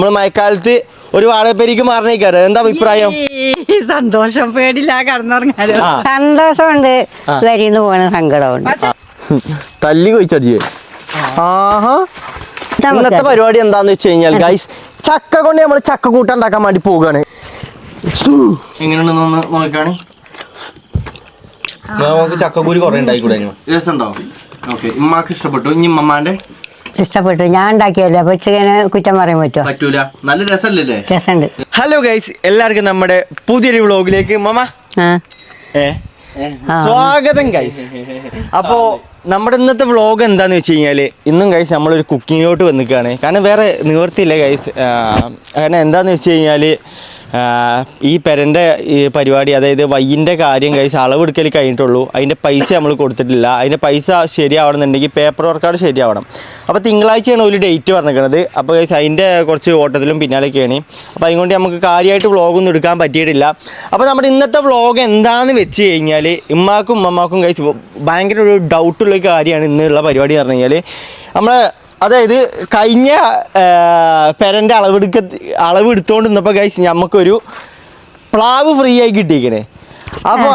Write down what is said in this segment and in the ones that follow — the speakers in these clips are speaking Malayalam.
നമ്മള് മഴക്കാലത്ത് ഒരു വാടകപ്പേരിക്ക് മാറണേക്കാറ് എന്താ അഭിപ്രായം? സന്തോഷം, പേടില്ല, കടന്നുറങ്ങാലോ. സന്തോഷമുണ്ട്, വരിന്ന് പോണ സങ്കടമുണ്ട്. തല്ലി കൊയിച്ചടിച്ചേ. ആഹാ, ഇന്നത്തെ പരിപാടി എന്താന്ന് വെച്ച് കഴിഞ്ഞാൽ ഗൈസ്, ചക്ക കൊണ്ട് നമ്മൾ ചക്ക കൂട്ട ഉണ്ടാക്കാൻ വേണ്ടി പോവുകയാണ്. എങ്ങനെയുണ്ടെന്ന് നോക്കാണ്. നമുക്ക് ചക്കക്കൂരി കുറെ ഉണ്ടായിക്കൂടെ? രസമുണ്ടാവും. ഓക്കെ, ഉമ്മാക്ക് ഇഷ്ടപ്പെട്ടു. ഇനി ഉമ്മാന്റെ ഇഷ്ടപ്പെട്ടു. ഞാൻ ഉണ്ടാക്കിയല്ലേ, അപ്പൊ ഇങ്ങനെ കുറ്റം പറയാൻ പറ്റുമോ? പറ്റൂല, നല്ല രസമല്ലേ? രസമുണ്ട്. ഹലോ ഗൈസ്, എല്ലാവർക്കും നമ്മുടെ പുതിയൊരു വ്ളോഗിലേക്ക് സ്വാഗതം ഗൈസ്. അപ്പോ നമ്മുടെ ഇന്നത്തെ വ്ളോഗ് എന്താന്ന് വെച്ച് കഴിഞ്ഞാല്, ഇന്നും ഗൈസ് നമ്മളൊരു കുക്കിങ്ങിലോട്ട് വന്നിക്കുകയാണ്. കാരണം വേറെ നിവർത്തിയില്ല ഗൈസ്. കാരണം എന്താന്ന് വെച്ച് കഴിഞ്ഞാല്, ഈ പെരൻ്റെ ഈ പരിപാടി, അതായത് വയ്യിൻ്റെ കാര്യം ഗൈസ് അളവെടുക്കൽ കഴിഞ്ഞിട്ടുള്ളൂ. അതിൻ്റെ പൈസ നമ്മൾ കൊടുത്തിട്ടില്ല. അതിൻ്റെ പൈസ ശരിയാവണമെന്നുണ്ടെങ്കിൽ പേപ്പർ വർക്കാണ് ശരിയാവണം. അപ്പോൾ തിങ്കളാഴ്ചയാണ് ഒരു ഡേറ്റ് പറഞ്ഞിരിക്കുന്നത്. അപ്പോൾ ഗൈസ് അതിൻ്റെ കുറച്ച് ഓട്ടത്തിലും പിന്നാലെയൊക്കെയാണ്. അപ്പോൾ അതുകൊണ്ട് നമുക്ക് കാര്യമായിട്ട് വ്ളോഗൊന്നും എടുക്കാൻ പറ്റിയിട്ടില്ല. അപ്പോൾ നമ്മുടെ ഇന്നത്തെ വ്ളോഗ് എന്താണെന്ന് വെച്ച് കഴിഞ്ഞാൽ, ഉമ്മാക്കും ഉമ്മമാക്കും ഗൈസ് ഭയങ്കര ഒരു ഡൗട്ടുള്ളൊരു കാര്യമാണ് ഇന്നുള്ള പരിപാടി പറഞ്ഞു കഴിഞ്ഞാൽ. അതായത് കഴിഞ്ഞ പെരൻ്റെ അളവെടുത്തോണ്ട് നിന്നപ്പോൾ ഗൈസ് നമുക്കൊരു പ്ലാവ് ഫ്രീ ആയി കിട്ടിയിരിക്കണേ. അപ്പോൾ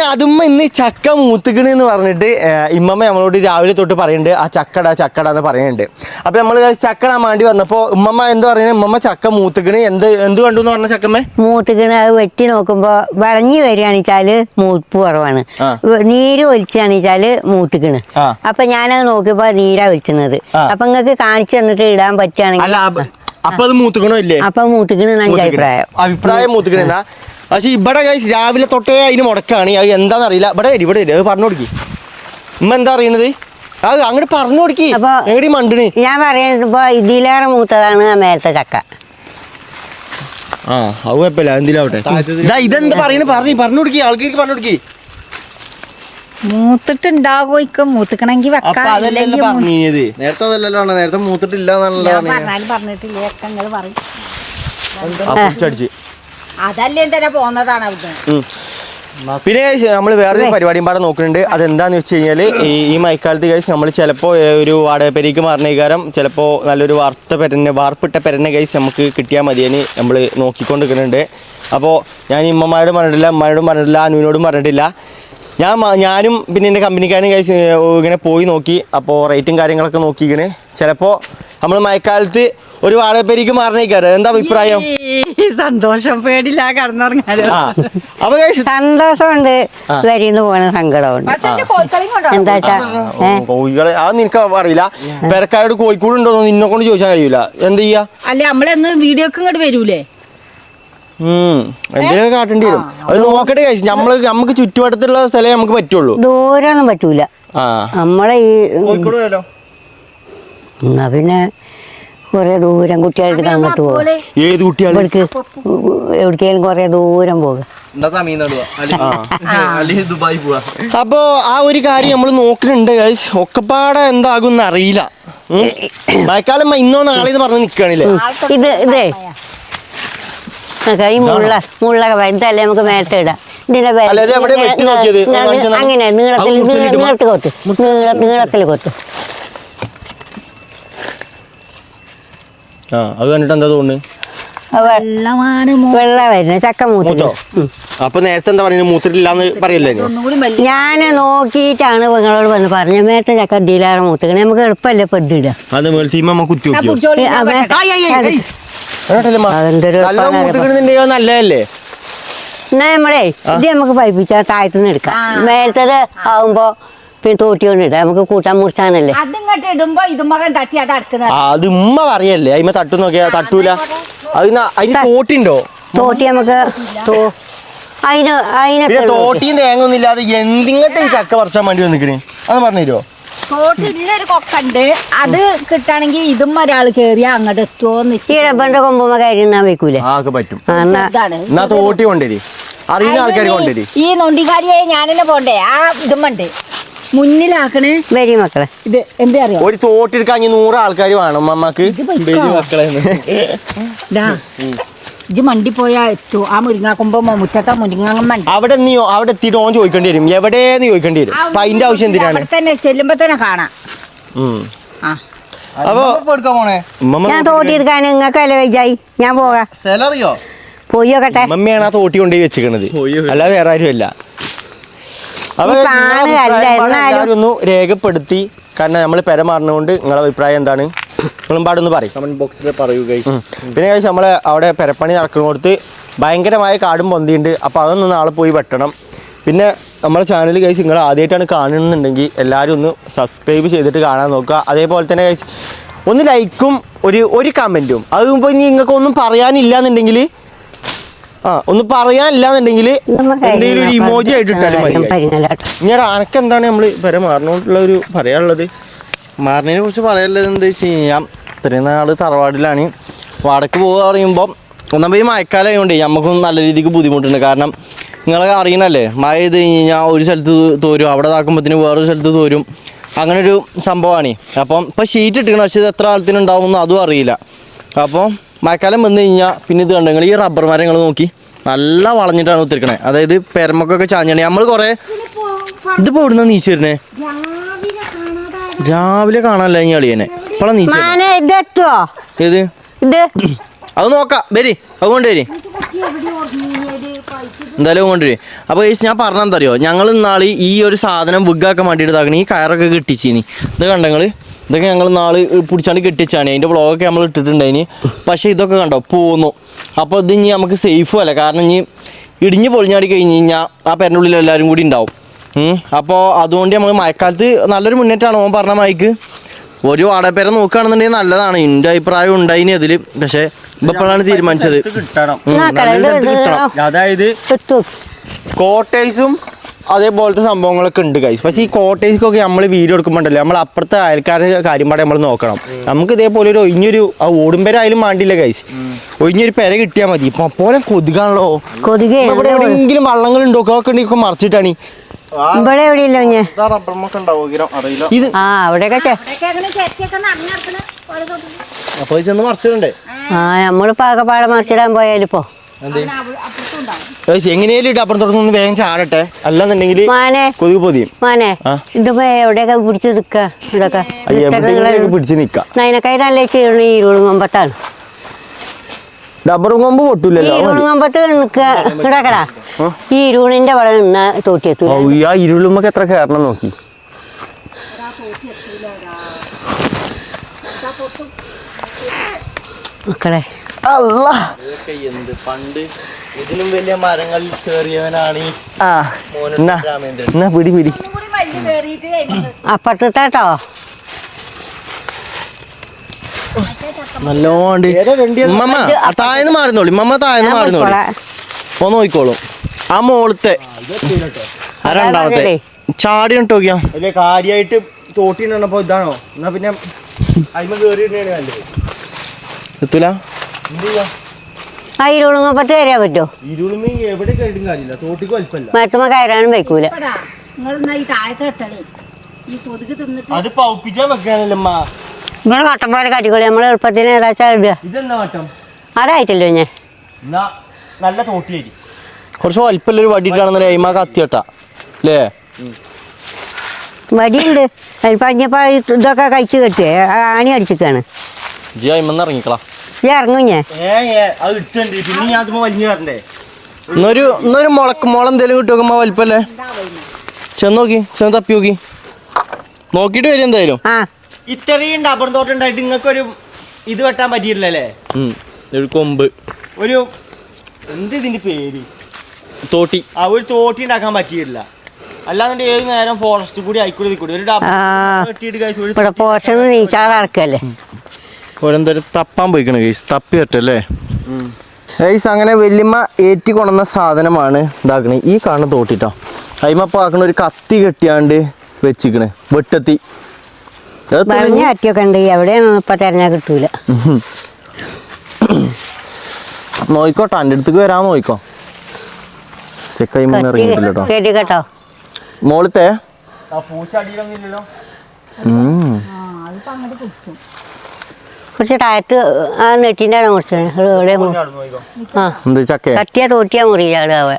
അതുമ്മ ഇന്ന് ചക്ക മൂത്തുക്കണെന്ന് പറഞ്ഞിട്ട് ഇമ്മമ്മ നമ്മളോട് രാവിലെ തൊട്ട് പറയുന്നുണ്ട്, ആ ചക്കട എന്ന് പറയുന്നുണ്ട്. അപ്പോൾ നമ്മൾ ചക്കടാൻ വേണ്ടി വന്നപ്പോൾ ഉമ്മമ്മ എന്താ പറയുന്നത്, ഉമ്മമ്മ ചക്ക മൂത്തുക്കണ് എന്ത് കണ്ടു എന്ന് പറഞ്ഞ ചക്കമ്മേ? മൂത്തുക്കണ് അത് വെട്ടി നോക്കുമ്പോ വളഞ്ഞു വരികയാണെച്ചാല് മൂപ്പ് കുറവാണ്, നീര് ഒലിച്ചാണെച്ചാല് മൂത്തുക്കണ്. അപ്പൊ ഞാനത് നോക്കിയപ്പോ നീരാ ഒലിച്ചുന്നത്. അപ്പൊ നിങ്ങൾക്ക് കാണിച്ചു തന്നിട്ട് ഇടാൻ പറ്റുകയാണെങ്കിൽ അപ്പൊ അത് മൂത്തുക്കണോ ഇല്ലേ? അപ്പൊ മൂത്തുക്കണ് അഭിപ്രായം മൂത്തുക്കണെന്നാ. പക്ഷേ ഇവിടെ ഗൈസ് രാവിലെ തൊട്ടേ അതിന് മുടക്കാണ്. അത് എന്താണെന്നറിയില്ല. ഇവിടെ വരും അത് പറഞ്ഞു കൊടുക്കി. ഉമ്മ എന്താ അറിയണത്? അത് അങ്ങോട്ട് പറഞ്ഞു കൊടുക്കി. എവിടെ മണ്ടിന് ഞാൻ പറയുമ്പോ ഇതിലേറെ മൂത്തതാണ് മേലത്തെ ചക്ക. അത് കുഴപ്പമില്ല, എന്തിലാവട്ടെ. ഇതെന്താ പറയുന്നത്? പറഞ്ഞു കൊടുക്കി, ആൾക്കാർക്ക് പറഞ്ഞു കൊടുക്കി. മൂത്തിട്ടുണ്ടാകും, മൂത്തിക്കണമെങ്കിൽ നേരത്തെ അതല്ലല്ലോ, നേരത്തെ മൂത്തിട്ടില്ല പറഞ്ഞിട്ട് അതല്ലേ തന്നെ പോന്നതാണ്. പിന്നെ നമ്മൾ വേറൊരു പരിപാടിയും പാടെ നോക്കുന്നുണ്ട്. അതെന്താന്ന് വെച്ച് കഴിഞ്ഞാൽ, ഈ മഴക്കാലത്ത് കഴിച്ച് നമ്മൾ ചിലപ്പോൾ ഒരു വാടകപ്പേരിക്ക് മാറണേക്കാരം, ചിലപ്പോൾ നല്ലൊരു വാർപ്പിട്ട പെരന്നെ കഴിച്ച് നമുക്ക് കിട്ടിയാൽ മതിയെന്ന് നമ്മൾ നോക്കിക്കൊണ്ടിരിക്കുന്നുണ്ട്. അപ്പോൾ ഞാൻ ഉമ്മമാരോടും പറഞ്ഞിട്ടില്ല, അമ്മയോടും പറഞ്ഞിട്ടില്ല, അനുവിനോടും പറഞ്ഞിട്ടില്ല. ഞാനും പിന്നെ എൻ്റെ കമ്പനിക്കാരും കഴിച്ച് ഇങ്ങനെ പോയി നോക്കി. അപ്പോൾ റേറ്റും കാര്യങ്ങളൊക്കെ നോക്കിക്കണ്. ചിലപ്പോൾ നമ്മൾ മഴക്കാലത്ത് ഒരു വാടകപ്പേരിക്ക് മാറണേക്കാറ് എന്താ അഭിപ്രായം? സന്തോഷം, പേടില്ല, കടന്നുറങ്ങാലോ. അപ്പൊ സന്തോഷമുണ്ട്, വരിന്ന് പോണ സങ്കടമുണ്ട്. കോഴികളെ അത് നിനക്ക് അറിയില്ല. പെരക്കാരോട് കോഴിക്കൂട് ഉണ്ടോന്ന് നിന്നെ കൊണ്ട് ചോദിച്ചാൽ കഴിയൂല. എന്ത് ചെയ്യാ? അല്ലെ നമ്മളെന്ന് വീഡിയോക്ക് ഇങ്ങോട്ട് വരൂലേ? എന്തെങ്കിലും കാട്ടേണ്ടി വരും. അത് നോക്കട്ടെ കഴിച്ചു. നമുക്ക് ചുറ്റുവട്ടത്തുള്ള സ്ഥലമേ നമുക്ക് പറ്റുള്ളൂ, ദൂരമൊന്നും പറ്റൂല. നമ്മളെ ഈ എന്നാ പിന്നെ കൊറേ ദൂരം കുട്ടികളെടുത്ത് അങ്ങോട്ട് പോകും. ഏത് കുട്ടികൾക്ക് എവിടേക്കെങ്കിലും കൊറേ ദൂരം പോകുക. അപ്പോ ആ ഒരു കാര്യം നമ്മൾ നോക്കുന്നുണ്ട്. ഒക്കെപ്പാടെ എന്താകും അറിയില്ല. മഴക്കാലം ഇന്നോ നാളെ പറഞ്ഞ് നിക്കാണില്ലേ? ഇതേ ഈ മുള്ള ഇതല്ലേ നമുക്ക് മേലത്തെ ഇടാം. അങ്ങനെ നീളത്തിൽ കൊത്ത്. അത് കണ്ടിട്ട് എന്താ തോന്നുന്നു? വെള്ള വരുന്നത് ചക്ക മൂത്തോ. അപ്പൊ നേരത്തെ എന്താ പറയുന്നത്, മൂത്തിട്ടില്ലാന്ന് പറയല്ലേ? ഞാൻ നോക്കിയിട്ടാണ് നിങ്ങളോട് വന്ന് പറഞ്ഞു, മേലത്തെ ചക്ക ഇതിലേറെ മൂത്തിക്കണേ, നമുക്ക് എളുപ്പമല്ലേ ഇപ്പൊ ഇതിടുക. നല്ലതല്ലേ? എന്നാ നമ്മളെ ഇത് നമുക്ക് പൈപ്പിച്ചാൽ താഴത്തുനിന്ന് എടുക്കാം. മേലത്തത് ആവുമ്പോ പിന്നെ തോട്ടി കൊണ്ട് ഇടാം, നമുക്ക് കൂട്ടാൻ മുറിച്ചാനല്ലേ. അത് ഉമ്മ പറയല്ലേ, അതിമ തട്ടു നോക്കിയാ തട്ടൂല. അതിന് തോട്ടിണ്ടോ? തോട്ടി നമുക്ക് അതിന് തോട്ടിയും തേങ്ങ ഒന്നും ഇല്ലാതെ എന്തിങ്ങട്ട് ഈ ചക്ക പറിച്ചാൻ വേണ്ടി വന്നിക്കണേ, അത് പറഞ്ഞു തരുമോ? തോട്ടിലൊരു കൊക്കുണ്ട്, അത് കിട്ടാണെങ്കിൽ ഇതും ഒരാൾ കേറിയാ അങ്ങോട്ട് എത്തുമോന്ന്. ഈ റബ്ബറിന്റെ കൊമ്പുമ്പോ കയറി വെക്കൂലേ? പറ്റും. എന്നാ തോട്ടി കൊണ്ടുവരി, അറിയുന്ന ആൾക്കാർ കൊണ്ടുവരി. ഈ നൊണ്ടിക്കാരിയായി ഞാനെന്നെ പോണ്ടേ? ആ ഇതുമുണ്ട് മുന്നിലാക്കണേ. വരി മക്കളെ, ഇത് എന്താ അറിയാം, ഒരു തോട്ടെടുക്കാൻ 100 ആൾക്കാർ വേണം അമ്മക്ക്. ഇജ്ജ് മണ്ടി പോയാ എത്തു. ആ മുരിങ്ങാക്കുമ്പോ മുറ്റത്തെ മുരിങ്ങാങ്ങ അവിടെ എത്തിയിട്ട് ഓൻ ചോദിക്കേണ്ടി വരും, എവിടെയെന്ന് ചോദിക്കേണ്ടി വരും. അപ്പൊ അതിന്റെ ആവശ്യം എന്തിനാണ്? തന്നെ ചെല്ലുമ്പോ തന്നെ കാണാം. അപ്പൊ ഞാൻ തോട്ടി എടുക്കാൻ നിങ്ങൾക്കല്ലേ വൈജായി ഞാൻ പോകാം സ്ഥലറിയോ പോയി നോക്കട്ടെ മമ്മിയാണ് ആ തോട്ടി കൊണ്ടുപോയി വെച്ചിക്കണത് അല്ലാതെ വേറെ ആരും അല്ല അപ്പൊ എല്ലാവരും ഒന്ന് രേഖപ്പെടുത്തി കാരണം നമ്മൾ പെര മാറുന്നതുകൊണ്ട് നിങ്ങളെ അഭിപ്രായം എന്താണ് നിങ്ങളും പാടൊന്ന് പറയും കമന്റ് ബോക്സിൽ പറയുക. പിന്നെ കഴിച്ച് നമ്മളെ അവിടെ പെരപ്പണി നടക്കുന്നിടത്ത് ഭയങ്കരമായ കാടും പൊന്തിയുണ്ട്. അപ്പോൾ അതൊന്ന് നാളെ പോയി വെട്ടണം. പിന്നെ നമ്മളെ ചാനൽ കഴിച്ച് നിങ്ങൾ ആദ്യമായിട്ടാണ് കാണുന്നുണ്ടെങ്കിൽ എല്ലാവരും ഒന്ന് സബ്സ്ക്രൈബ് ചെയ്തിട്ട് കാണാൻ നോക്കുക. അതേപോലെ തന്നെ കഴിച്ച് ഒന്ന് ലൈക്കും ഒരു കമൻറ്റും. അതിപ്പോൾ ഇനി നിങ്ങൾക്കൊന്നും പറയാനില്ല എന്നുണ്ടെങ്കിൽ ഒന്ന് പറയാനില്ലാന്നുണ്ടെങ്കിൽ എന്തെങ്കിലും ഒരു ഇമോജി ആയിട്ട് ഇട്ടാലും മതി. ഇനി അനക്ക് എന്താണ് നമ്മൾ പെര മാറണോണ്ടുള്ള ഒരു പറയാനുള്ളത്? മാറിനതിനെ കുറിച്ച് പറയാനുള്ളത് എന്താ വെച്ച് കഴിഞ്ഞാൽ ഇത്രയും നാൾ തറവാടിലാണ്. വാടക്ക് പോകുക പറയുമ്പം ഒന്നാമത് മഴക്കാലം ആയതുകൊണ്ട് നമുക്കൊന്നും നല്ല രീതിക്ക് ബുദ്ധിമുട്ടുണ്ട്. കാരണം നിങ്ങളെ അറിയണല്ലേ മഴ ചെയ്ത് കഴിഞ്ഞ് കഴിഞ്ഞാൽ ഒരു സ്ഥലത്ത് തോരും, അവിടെ താക്കുമ്പോഴത്തേന് വേറൊരു സ്ഥലത്ത് തോരും, അങ്ങനൊരു സംഭവമാണ്. അപ്പം ഇപ്പോൾ ഷീറ്റ് ഇട്ടിക്കണം, പക്ഷേ ഇത് എത്ര കാലത്തിനുണ്ടാവുമെന്ന് അതും അറിയില്ല. അപ്പോൾ മഴക്കാലം വന്നു കഴിഞ്ഞാൽ പിന്നെ ഇത് കണ്ടെങ്കിൽ ഈ റബ്ബർ മരങ്ങൾ നോക്കി നല്ല വളഞ്ഞിട്ടാണ് ഒത്തിരിക്കണേ. അതായത് പെരമക്കൊക്കെ ചാഞ്ഞാണ്. നമ്മൾ കുറേ ഇതിപ്പോൾ ഇവിടുന്ന് നീച്ച് വരുന്നേ രാവിലെ കാണാനല്ല ഈ അളിയനെ ഇപ്പോഴാണ് നീച്ച് ഏത് അത് നോക്കാം. വരി അത് കൊണ്ടുവരി എന്തായാലും കൊണ്ടുവരും. അപ്പോൾ ഞാൻ പറഞ്ഞെന്താ അറിയോ, ഞങ്ങൾ ഇന്നാള് ഈ ഒരു സാധനം വിഗാക്കാൻ വേണ്ടിയിട്ട് ഇതാക്കണേ. ഈ കയറൊക്കെ കെട്ടിച്ചിനി ഇത് കണ്ടെങ്കിൽ ഇതൊക്കെ ഞങ്ങൾ നാള് പിടിച്ചാണ്ട് കെട്ടിച്ചാണ്. അതിൻ്റെ വ്ളോഗൊക്കെ നമ്മൾ ഇട്ടിട്ടുണ്ടായിന്. പക്ഷേ ഇതൊക്കെ കണ്ടോ പോന്നു. അപ്പോൾ ഇത് ഇനി നമുക്ക് സേഫും അല്ല. കാരണം ഇനി ഇടിഞ്ഞ് പൊളിഞ്ഞാടി കഴിഞ്ഞ് കഴിഞ്ഞാൽ ആ പേരിൻ്റെ ഉള്ളിൽ എല്ലാവരും കൂടി ഉണ്ടാവും. അപ്പോൾ അതുകൊണ്ട് നമ്മൾ മഴക്കാലത്ത് നല്ലൊരു മുന്നേറ്റമാണ് ഓൻ പറഞ്ഞ മൈക്ക്. ഒരു വാടകപ്പേര നോക്കുകയാണെന്നുണ്ടെങ്കിൽ നല്ലതാണ്. എൻ്റെ അഭിപ്രായം ഉണ്ടായിന് അതിൽ. പക്ഷേ ഇപ്പോഴാണ് തീരുമാനിച്ചത് കിട്ടണം. അതായത് കോട്ടേഴ്സും അതേപോലത്തെ സംഭവങ്ങളൊക്കെ ഉണ്ട് ഗൈസ്. പക്ഷേ ഈ കോട്ടേഴ്സിക്കൊക്കെ നമ്മൾ വീഡിയോ എടുക്കുമ്പോണ്ടല്ലേ നമ്മൾ അപ്പുറത്തെ അയൽക്കാരുടെ കാര്യം പാടെ നമ്മൾ നോക്കണം. നമുക്ക് ഇതേപോലെ ഒരു ഒഴിഞ്ഞൊരു ഓടുംപെര ആയാലും വേണ്ടില്ല ഗൈസ്, ഒഴിഞ്ഞൊരു പെര കിട്ടിയാൽ മതി. ഇപ്പൊ പോലെ കൊതുകാണല്ലോ. ഇവിടെ എവിടെയെങ്കിലും വള്ളങ്ങളുണ്ടോ ഒക്കെ ഉണ്ടെങ്കിൽ മറിച്ചിട്ടാണ് ഇവിടെ എവിടെയില്ല ഇത് അപ്പൊ ചെന്ന് മറിച്ചിടണ്ടേ? നമ്മള് പാകപ്പാടെ മറിച്ചിടാൻ പോയാലിപ്പോ എങ്ങനെയാലും ഇട്ട് അപ്പുറം തുറന്നു വേഗം ചാടട്ടെ. അല്ലാന്നുണ്ടെങ്കിൽ കൊതുക് പൊതിയും. മാനെ ഇതിപ്പോ എവിടെയൊക്കെ പിടിച്ച് നിക്ക ഇതൊക്കെ പിടിച്ച് നിക്കാം. അതിനൊക്കെ നല്ല ചെയ്യണ ഈ ഇരുളുങ്ങമ്പത്താണ്. റബ്ബറും കൊമ്പ് പൊട്ടൂലല്ലോ. ഇരുളുങ്ങമ്പത്ത് നിക്ക ഇടക്കടാ. ഈ ഇരുളിന്റെ അവിടെ നിന്ന തോട്ടിയെത്തു. ആ ഇരുളുമ്പൊക്കെ എത്ര കയറണം നോക്കി. മക്കളെ എന്ത് പണ്ട് ഇതിലും വലിയ മരങ്ങളിൽ കയറിയവനാണ് പിടി പിടി അപ്പുറത്തേട്ടോ നല്ലോണ്ട്. മമ്മ താഴന്ന് മാറുന്നോളി. മമ്മ താഴന്ന് മാറുന്നോളി. ഒന്ന് നോക്കിക്കോളും. ആ മോളത്തെ ആ രണ്ടാമത്തെ ചാടി ഇട്ടോക്കിയാ വലിയ കാര്യമായിട്ട് തോട്ടിണ്ടപ്പോ ഇതാണോ? എന്നാ പിന്നെ അയിമ കേറിയിട്ടാണ് നല്ലത്. എത്തൂല ഇരുളുങ്ങപ്പത്ത് കയറിയാൻ പറ്റുമോ? ഇരുളുമീ എവിടെ കയറിയിട്ടും കാര്യമില്ല. തോട്ടിക്ക് വലിപ്പല്ല. മരത്തുമ്മ കയറാനും വയ്ക്കൂല. അത് പൗപ്പിച്ചാൻ വെക്കാനല്ലമ്മ. നിങ്ങൾ വട്ടം പോലെ കട്ടിക്കോളി. നമ്മൾ എളുപ്പത്തിന് ഏതാച്ചാ ഇടുക. ഇതെന്താ വട്ടം? അതായിട്ടല്ലോ ഞാൻ നല്ല തോട്ടിയായി കുറച്ച് വലിപ്പമുള്ളൊരു വടിയിട്ടാണെന്ന് അയിമ കത്തിയട്ടാ അല്ലേ? വടിയുണ്ട്. പഞ്ഞപ്പോ ഇതൊക്കെ കഴിച്ച് കെട്ടിയേ ആണി അടിച്ചിട്ടാണ്. ജി അയിമെന്ന് ഇറങ്ങിക്കളാ. ഇത് ഇറങ്ങും ഞാൻ. ഇന്നൊരു മുളെന്തേലും കിട്ടുമ്പോ വലിപ്പല്ലേ? ചെന്ന് നോക്കി, ചെന്ന് തപ്പി നോക്കി, നോക്കിട്ട് വരും എന്തായാലും. ഇത്രയും ഡബർ തോട്ടുണ്ടായിട്ട് നിങ്ങൾക്കൊരു ഇത് വെട്ടാൻ പറ്റിയിട്ടില്ലല്ലേ? ഒരു കൊമ്പ് ഒരു എന്ത് ഇതിന്റെ പേര് തോട്ടി. ആ ഒരു തോട്ടി ഉണ്ടാക്കാൻ പറ്റിയിട്ടില്ല. അല്ലാതെ ഏത് നേരം ഫോറസ്റ്റ് കൂടി ആയിക്കൂടി കൂടി ഒരു ഡബർ പോർഷൻ നീച്ചാറക്കല്ലേ ഓരോന്തരം തപ്പാൻ പോയിക്കണ ഗൈസ്. തപ്പി തട്ടല്ലേ ഗൈസ്. അങ്ങനെ വല്യമ്മ ഏറ്റി കൊണ്ടുവന്ന സാധനമാണ് ഇതാക്കണേ. ഈ കാണുന്ന തോട്ടിട്ടോ അയിമപ്പം ആക്കണ ഒരു കത്തി കെട്ടിയാണ്ട് വെച്ചിക്കണേ. വെട്ടത്തി കത്തിയൊക്കെ ഉണ്ട്. എവിടെയാണ് ഇപ്പൊ തെരഞ്ഞാ കിട്ടൂല. നോയിക്കോട്ടോ, എൻ്റെ അടുത്തേക്ക് വരാൻ നോയിക്കോ. ചെക്കൈമ ഇറങ്ങിയിട്ടില്ലോ കേട്ടോ. മോളത്തെ കുറച്ച് താഴത്ത് ആ നെറ്റിൻ്റെ അവിടെ മുറിച്ചത്. കത്തിയാ തോട്ടിയാ മുറിയിലാവുക.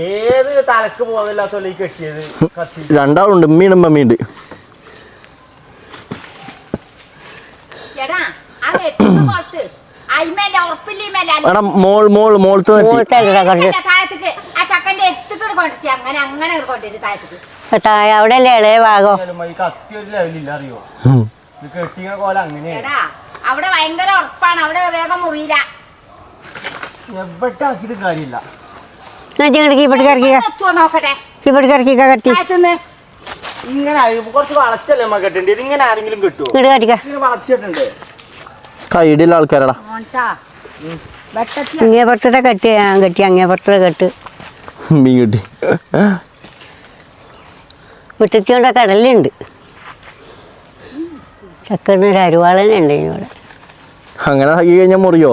ഏത് തലക്ക് പോകുന്നില്ലാത്ത കെട്ടിയത് രണ്ടാളുണ്ട്. ഉമ്മീണ്ട് മമ്മീണ്ട്. എടാ ആ നെറ്റിന്റെ പുറത്ത് അയിമേല ഉറപ്പില്ലേമേല എടാ മോളത്ത് താഴത്തേക്ക് ആ ചക്കന്റെ എത്തുക്ക് കൊണ്ടിട്ട് അങ്ങനെ അങ്ങനെ കൊണ്ടിട്ട് താഴത്തേക്ക് താഴെ അവിടെ അല്ലേ ഇളയ ഭാഗം. എടാ അവിടെ ഭയങ്കര ഉറപ്പാണ്, അവിടെ വേഗം മുറിയില്ല. കാര്യമില്ല. നോക്കട്ടെ ഇങ്ങനെ കുറച്ച് വളച്ചല്ലേ അമ്മ കെട്ടേണ്ടത്, ഇങ്ങനെ ആരെങ്കിലും കിട്ടുമോ? വളച്ചിട്ടുണ്ട് കൈയിടില്ല ആൾക്കാരടാ. അങ്ങേ പുറത്തെ കെട്ടി ഞാൻ കെട്ടി, അങ്ങേ പുറത്തെ കെട്ട് മീൻ കിട്ടി. മുറ്റത്തിയോടെ കടലുണ്ട്, ചക്കറിനൊരു അരുവാളനുണ്ട് ഇവിടെ. അങ്ങനെ ആക്കി കഴിഞ്ഞാൽ മുറിയോ?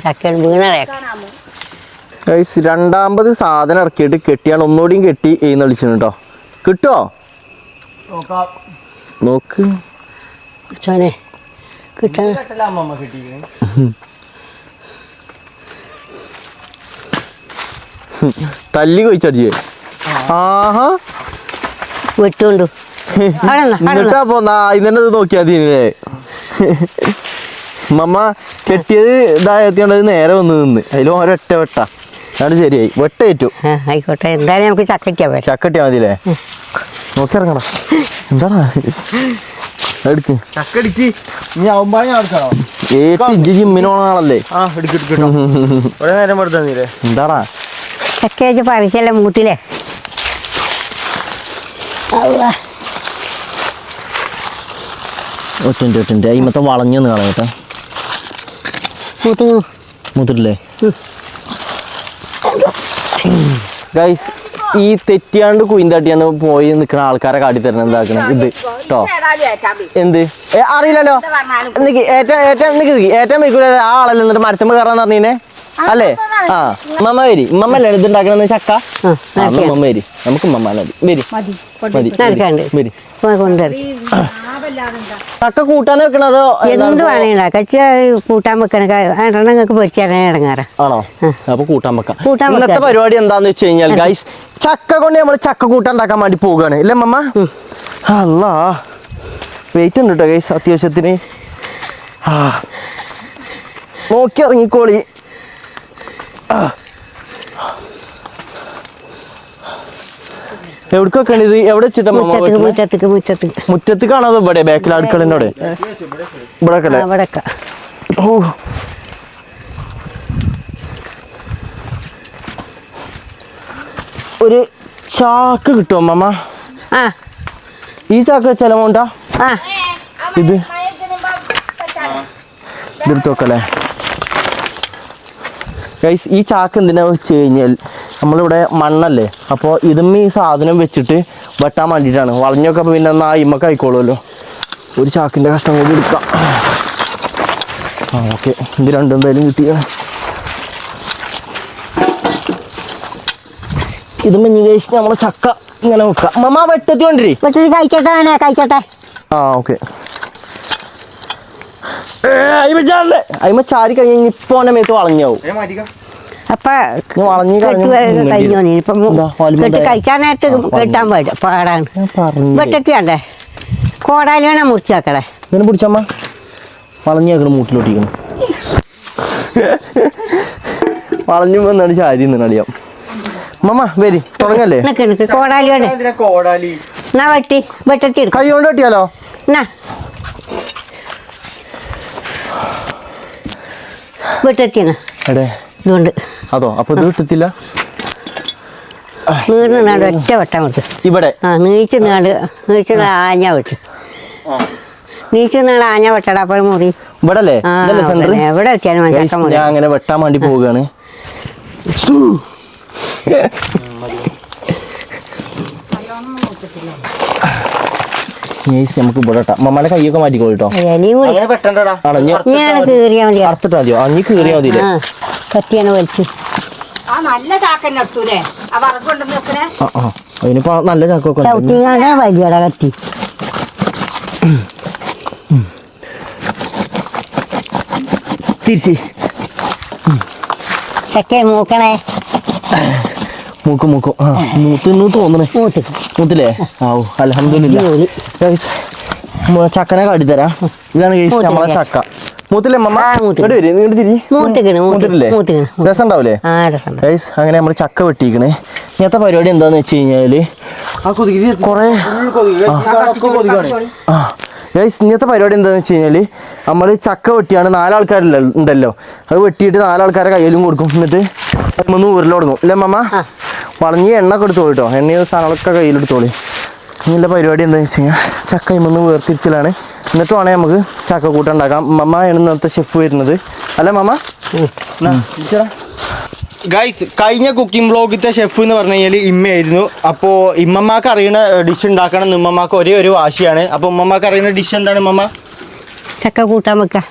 ചക്ക വീണളേ. രണ്ടാമത് സാധനം ഇറക്കിയിട്ട് കെട്ടിയാണ് ഒന്നുകൂടിയും കെട്ടി എഴുന്ന് വിളിച്ചു കേട്ടോ. കിട്ടുമോ നോക്ക്. കിട്ടാൻ തല്ലി കൊയിച്ചടിച്ചേ. ആഹാ വെട്ടുകൊണ്ടു എന്നിട്ടാ പോന്നാ ഇന്നെ നോക്കിയാ മതിയല്ലേ. മമ്മ കെട്ടിയത് ഇതായത് നേരെ വന്ന് നിന്ന് അതിൽ ഒരൊറ്റ വെട്ട അത് ശരിയായി. വെട്ടേറ്റു. ആയിക്കോട്ടെ, എന്തായാലും നമുക്ക് ചക്കട്ടിയാ ചക്കട്ടിയാ മതിയല്ലേ. നോക്കി ഇറങ്ങണം. എന്താടാ എടുക്ക് ചക്കടിക്ക്. ഇനി ഏറ്റവും ജിമ്മിനോണാണല്ലേ. ഒരേ നേരം വെറുതെ എന്താടാ ചക്ക വെച്ച് പറിച്ചല്ലേ മൂത്തില്ലേ. ഒറ്റ അയിമത്തെ വളഞ്ഞൊന്ന് കാണാം കേട്ടോ. മൂത്തിട്ടില്ലേ ഗൈസ്? ഈ തെറ്റിയാണ്ട് കുയിന്താട്ടിയാണ് പോയി നിൽക്കുന്ന ആൾക്കാരെ കാട്ടിത്തരണം എന്താക്കണേ ഇത് കേട്ടോ. എന്ത് അറിയില്ലല്ലോ. ഏറ്റവും വയ്ക്കൂല ആ ആളല്ലേ എന്നിട്ട് മരത്തുമ്പോ കയറാന്ന് പറഞ്ഞേ അല്ലേ? ആ ഉമ്മ വരി. ഉമ്മല്ലേ ഇത് ഉണ്ടാക്കണെന്ന് ചക്ക. ഉമ്മ വരി, നമുക്ക് ഉമ്മമാനെ വരി വരി. ചക്ക കൂട്ടാൻ വെക്കണതോ എന്ത് വേണേണ്ടാക്ക കൂട്ടാൻ വെക്കണ നിങ്ങൾക്ക് പൊരിച്ചാൽ ഇടങ്ങാറ്. ആണോ? അപ്പൊ കൂട്ടാൻ വെക്കാം. ഇന്നത്തെ പരിപാടി എന്താന്ന് വെച്ച് കഴിഞ്ഞാൽ ഗൈസ്, ചക്ക കൊണ്ട് നമ്മൾ ചക്ക കൂട്ടാൻ ഉണ്ടാക്കാൻ വേണ്ടി പോവുകയാണ് അല്ലേ മമ്മ? അല്ലാ വെയിറ്റ് ഉണ്ട് കേട്ടോ ഗൈസ് അത്യാവശ്യത്തിന്. നോക്കി ഇറങ്ങിക്കോളി. എവിടേക്കൊക്കെ ഇത്? എവിടെ വെച്ചിട്ടാ മുറ്റത്തേക്കാണോ അതോ ഇവിടെ ബാക്കിൽ അടുക്കളോടെ? ഇവിടെ ഓ ഒരു ചാക്ക് കിട്ടുമോ മമ്മ? ഈ ചാക്ക് വെച്ചാലോ മോണ്ടാ? ഇത് ഇതെടുത്ത് വെക്കല്ലേ ഗൈസ്? ഈ ചാക്ക് എന്തിനാ വെച്ച് കഴിഞ്ഞാൽ നമ്മളിവിടെ മണ്ണല്ലേ, അപ്പോൾ ഇതുമ്മ ഈ സാധനം വെച്ചിട്ട് വെട്ടാൻ വേണ്ടിയിട്ടാണ്. വളഞ്ഞൊക്കെ പിന്നെ ഒന്ന് അയിമൊക്കെ ആയിക്കോളുമല്ലോ. ഒരു ചാക്കിൻ്റെ കഷ്ണം കൂടി എടുക്കാം. ഓക്കെ, ഇത് രണ്ടും എന്തായാലും കിട്ടിയ ഇതുമ്മ ഗൈസ് നമ്മളെ ചക്ക ഇങ്ങനെ വെക്കാം. മമ്മ വെട്ടത്തി കൊണ്ടിരി കഴിച്ചോട്ടെ. ആ ഓക്കെ. അയിമ ചാരി കഴിഞ്ഞ ഇപ്പൊ ഓനെ മേത്ത് വളഞ്ഞാവും. അപ്പൊ കഴിഞ്ഞോ ഇനിയിപ്പം കഴിക്കാൻ നേരത്ത് കെട്ടാൻ പാടാണ്. വെട്ടത്തിയാണ്ടേ കോടാലി വേണം മുറിച്ചാക്കളെ. ഇതിനെ പിടിച്ചമ്മ വളഞ്ഞേക്കണം മൂട്ടിലോട്ടിക്കണം. വളഞ്ഞു വന്നാണ് ചാരി നിന്നടിയാം. മമ്മ വരി തുടങ്ങല്ലേ. കോടാലി എന്നാ വെട്ടി വെട്ടത്തി കൈ കൊണ്ട് വെട്ടിയാലോ? എന്നാ വെട്ടത്തിയാണ് ഇതുകൊണ്ട്. അതോ? അപ്പൊ ഇത് കിട്ടത്തില്ല. നീർന്നാണ്ട് ഒറ്റ വെട്ടാൻ വിട്ടു ഇവിടെ. നീച്ച് ആഞ്ഞ വെട്ട്. നീച്ച് ആഞ്ഞ വെട്ടടാ. അപ്പോൾ മുറി ഇവിടെ അല്ലേ? എവിടെ വെച്ചാലും ഞാൻ അങ്ങനെ വെട്ടാൻ വേണ്ടി പോവുകയാണ്. നമുക്ക് ഇവിടെ മമ്മയുടെ കൈയൊക്കെ മാറ്റിക്കോട്ടോ. അറുത്തിട്ടാ മതിയോ? അഞ്ഞ് കീറിയാ മതിയില്ലേ? കത്തിയാണ് വലിച്ചു. അതിനിപ്പോ നല്ല ചാക്കൊക്കെ വലിയടാ കത്തി. തിരിച്ച് ചക്ക മൂക്കണേ. മൂക്കും മൂത്തിന്ന് തോന്നണേ. മൂത്തില്ലേ? ആവൂ അൽഹംദുലില്ലാ. ചക്കനെ കാട്ടിത്തരാം. ഇതാണ് ഗൈസ് നമ്മളെ ചക്ക. മൂത്തില്ലേ അമ്മ? മൂത്തിട്ടില്ലേ? രസം ഉണ്ടാവില്ലേ ഗൈസ്? അങ്ങനെ നമ്മൾ ചക്ക വെട്ടിക്കണേ. ഇങ്ങനത്തെ പരിപാടി എന്താന്ന് വെച്ച് കഴിഞ്ഞാല് കൊറേ ഗൈസ് ഇങ്ങനത്തെ പരിപാടി എന്താന്ന് വെച്ച് കഴിഞ്ഞാല് നമ്മൾ ചക്ക വെട്ടിയാണ് 4 ആൾക്കാരല്ല ഉണ്ടല്ലോ, അത് വെട്ടിയിട്ട് 4 ആൾക്കാരെ കയ്യിലും കൊടുക്കും. എന്നിട്ട് ഒന്ന് ഊരിൽ തുടങ്ങും അല്ലേ അമ്മ? വളഞ്ഞ് എണ്ണ ഒക്കെ എടുത്തോളി കേട്ടോ, എണ്ണ സാധനങ്ങളൊക്കെ കയ്യിലെടുത്തോളി. ഇങ്ങനെയുള്ള പരിപാടി എന്താണെന്ന് വെച്ച് കഴിഞ്ഞാൽ ചക്ക ഇമ്മന്ന് വേർതിരിച്ചിലാണ്. എന്നിട്ട് വേണേൽ നമുക്ക് ചക്ക കൂട്ടം ഉണ്ടാക്കാം. മമ്മ ആണ് ഇന്നത്തെ ഷെഫ് വരുന്നത് അല്ലേ മമ്മ? ഗൈസ് കഴിഞ്ഞ കുക്കിംഗ് ബ്ലോഗിത്തെ ഷെഫ് എന്ന് പറഞ്ഞു കഴിഞ്ഞാൽ ഇമ്മയായിരുന്നു. അപ്പോൾ ഇമ്മമാക്ക് അറിയുന്ന ഡിഷ് ഉണ്ടാക്കണം എന്ന് ഉമ്മമാക്ക് ഒരേ ഒരു വാശിയാണ്. അപ്പോൾ ഉമ്മമാക്ക് അറിയുന്ന ഡിഷ് എന്താണ് ഉമ്മ? ചക്ക കൂട്ടാൻ വെക്കാം.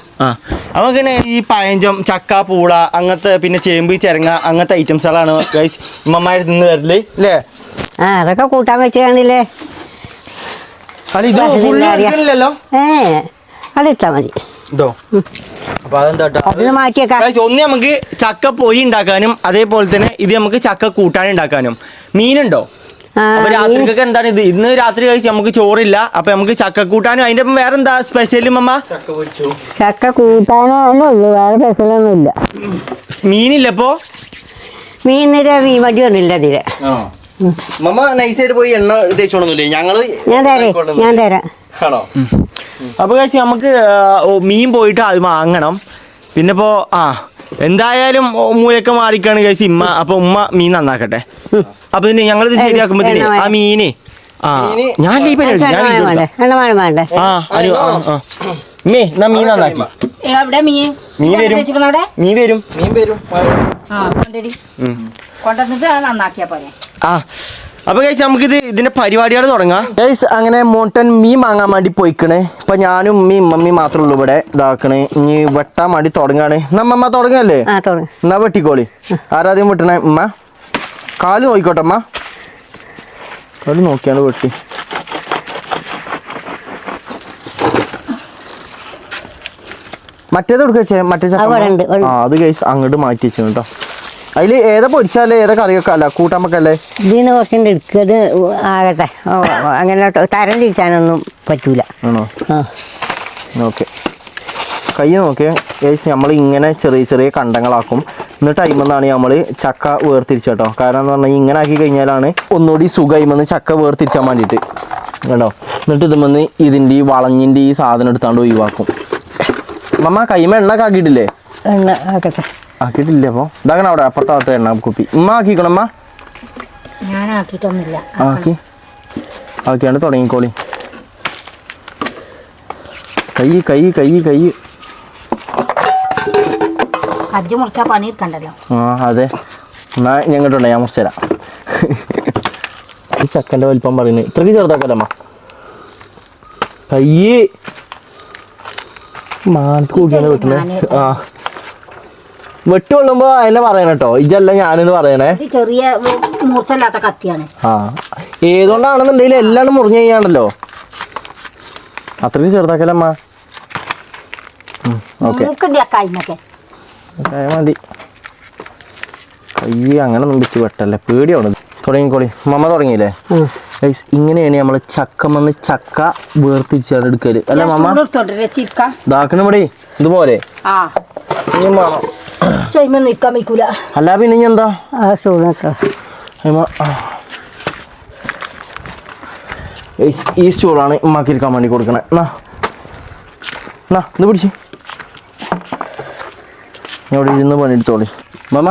നമുക്കിങ്ങനെ ഈ പഴഞ്ചം, ചക്ക, പൂള, അങ്ങനത്തെ പിന്നെ ചേമ്പ്, ചിരങ്ങ അങ്ങനത്തെ ഐറ്റംസുകളാണ് ഗൈസ് ഉമ്മമാര് നിന്ന് വരല് അല്ലേ? അതൊക്കെ കൂട്ടാൻ വെച്ചാണില്ലേ? അല്ല ഇത് ഫുള്ളോ? അതിട്ടാ മതി. ഇതോ അപ്പൊ അതെന്താ മാറ്റിയേക്കാം. ഒന്ന് നമുക്ക് ചക്ക പൊരി ഉണ്ടാക്കാനും അതേപോലെ തന്നെ ഇത് നമുക്ക് ചക്ക കൂട്ടാൻ ഉണ്ടാക്കാനും. മീനുണ്ടോ? അപ്പൊ രാത്രിക്കൊക്കെ എന്താണ് ഇത്? ഇന്ന് രാത്രി കഴിച്ച് നമുക്ക് ചോറില്ല, അപ്പൊ നമുക്ക് ചക്ക കൂട്ടാനും അതിന്റെ ഒപ്പം വേറെ എന്താ സ്പെഷ്യലും അമ്മ? ചക്ക കൂട്ടാനോ ഉള്ളു, വേറെ സ്പെഷ്യലൊന്നും ഇല്ല. മീനില്ല ഇപ്പൊ? മീൻ മടി ഒന്നുമില്ല അതിലെ. മമ്മ നൈസായിട്ട് പോയി എണ്ണ തേച്ചോളൊന്നുമില്ലേ? ഞാൻ തരാം. ആണോ? അപ്പൊ കഴിച്ച് നമുക്ക് മീൻ പോയിട്ട് അത് വാങ്ങണം. പിന്നെ ഇപ്പോ എന്തായാലും മൂലൊക്കെ മാറിക്കാണ് കഴിച്ച് ഇമ്മ. അപ്പൊ ഉമ്മ മീൻ നന്നാക്കട്ടെ. അപ്പൊ പിന്നെ ഞങ്ങളിത് ശരിയാക്കുമ്പോ ആ മീന് ഞാൻ ഈ പരിപാടി മീൻ നന്നാക്കി. മീൻ വരും. അപ്പൊ ഗൈസ് നമുക്കിത് ഇതിന്റെ പരിപാടികൾ തുടങ്ങാം. ഗൈസ് അങ്ങനെ മോട്ടൻ മീൻ വാങ്ങാൻ വേണ്ടി പോയിക്കണേ. ഇപ്പൊ ഞാനും ഉമ്മയും മമ്മി മാത്രമേ ഉള്ളൂ ഇവിടെ ഇതാക്കണേ. ഇനി വെട്ടാൻ വേണ്ടി തുടങ്ങാണ്. നമ്മമ്മ തുടങ്ങല്ലേ? എന്നാ വെട്ടിക്കോളി. ആരാദ്യം വെട്ടണേ? ഉമ്മ കാല് നോക്കിക്കോട്ടെ. അമ്മ കാല് നോക്കിയാണ് വെട്ടി. മറ്റേത് എടുക്ക വെച്ചേ, മറ്റേ അത് ഗൈസ് അങ്ങോട്ട് മാറ്റി വെച്ചു കേട്ടോ. അതില് ഏതാ പൊരിച്ചാലേ ഏതാ കറിയൊക്കെ അല്ല കൂട്ടാമ്പക്കല്ലേ? ഇതിന്ന് കുറച്ചും എടുക്കത് ആകട്ടെ. അങ്ങനെ തരം തിരിച്ചാനൊന്നും പറ്റൂല. ആണോ? ഓക്കെ. കൈ നോക്കിയേ ഗൈസ്, നമ്മൾ ഇങ്ങനെ ചെറിയ ചെറിയ കണ്ടങ്ങളാക്കും. എന്നിട്ട് അയിമെന്നാണ് നമ്മൾ ചക്ക വേർതിരിച്ചേട്ടോ. കാരണം എന്ന് പറഞ്ഞാൽ ഇങ്ങനെ ആക്കി കഴിഞ്ഞാലാണ് ഒന്നുകൂടി സുഖം അയിമെന്ന് ചക്ക വേർതിരിച്ചാൻ വേണ്ടിയിട്ട് കേട്ടോ. എന്നിട്ട് ഇതുമെന്ന് ഇതിൻ്റെ ഈ വളഞ്ഞിൻ്റെ ഈ സാധനം എടുത്താണ്ട് ഒഴിവാക്കും. മമ്മ കൈമ എണ്ണ ഒക്കെ ആക്കിയിട്ടില്ലേ? എണ്ണ ആക്കട്ടെ. ആക്കിയിട്ടില്ല. അപ്പോൾ ഇതാക്കണം അവിടെ അപ്പുറത്താകത്ത് എണ്ണ കുപ്പി. ഉമ്മ ആക്കിക്കണം. അമ്മ ആക്കിയാണ്ട് തുടങ്ങിക്കോളി. കൈ കൈ കൈ കൈ അതെ. എന്നാ ഞങ്ങട്ടുണ്ടോ ഞാൻ മുറിച്ചു തരാം. ഈ ചക്കൻ്റെ വലിപ്പം പറയുന്നത് ഇത്രയ്ക്ക് ചെറുതാക്കല്ലമ്മ. കൈ മാനത്ത് കൂട്ടിയാണ് വെട്ടണേ. വെട്ടി കൊള്ളുമ്പോ അതിനെ പറയണ കേട്ടോ, ഇജല്ല ഞാനെന്ന് പറയണേ. ചെറിയ മൂർച്ചല്ലാത്ത കത്തിയാണ്. ഏതുകൊണ്ടാണെന്നുണ്ടെങ്കിൽ എല്ലാം മുറിഞ്ഞു കഴിഞ്ഞാണ്ടല്ലോ. അത്രയ്ക്ക് ചെറുതാക്കലമ്മ. ഓക്കെ മതി. കൈ അങ്ങനെ ഒന്നും വെച്ച് വെട്ടല്ലേ, പേടിയാണ്. തുടങ്ങിക്കോളി. മമ്മ തുടങ്ങിയില്ലേ? ഇങ്ങനെയാണ് നമ്മള് ചക്കമെന്ന് ചക്ക വേർതിരിച്ചാണ് എടുക്കല് അല്ലേ മമ്മ? ഇതാക്കണം ഇവിടെ ഇതുപോലെ. അല്ല പിന്നെ ഇനി എന്താ? ഈ സ്റ്റൂളാണ് ഉമ്മാക്കി ഇരിക്കാൻ വേണ്ടി കൊടുക്കണേ. ഇത് പിടിച്ച് ഇവിടെ ഇരുന്ന് പണിയെടുത്തോളി. മമ്മ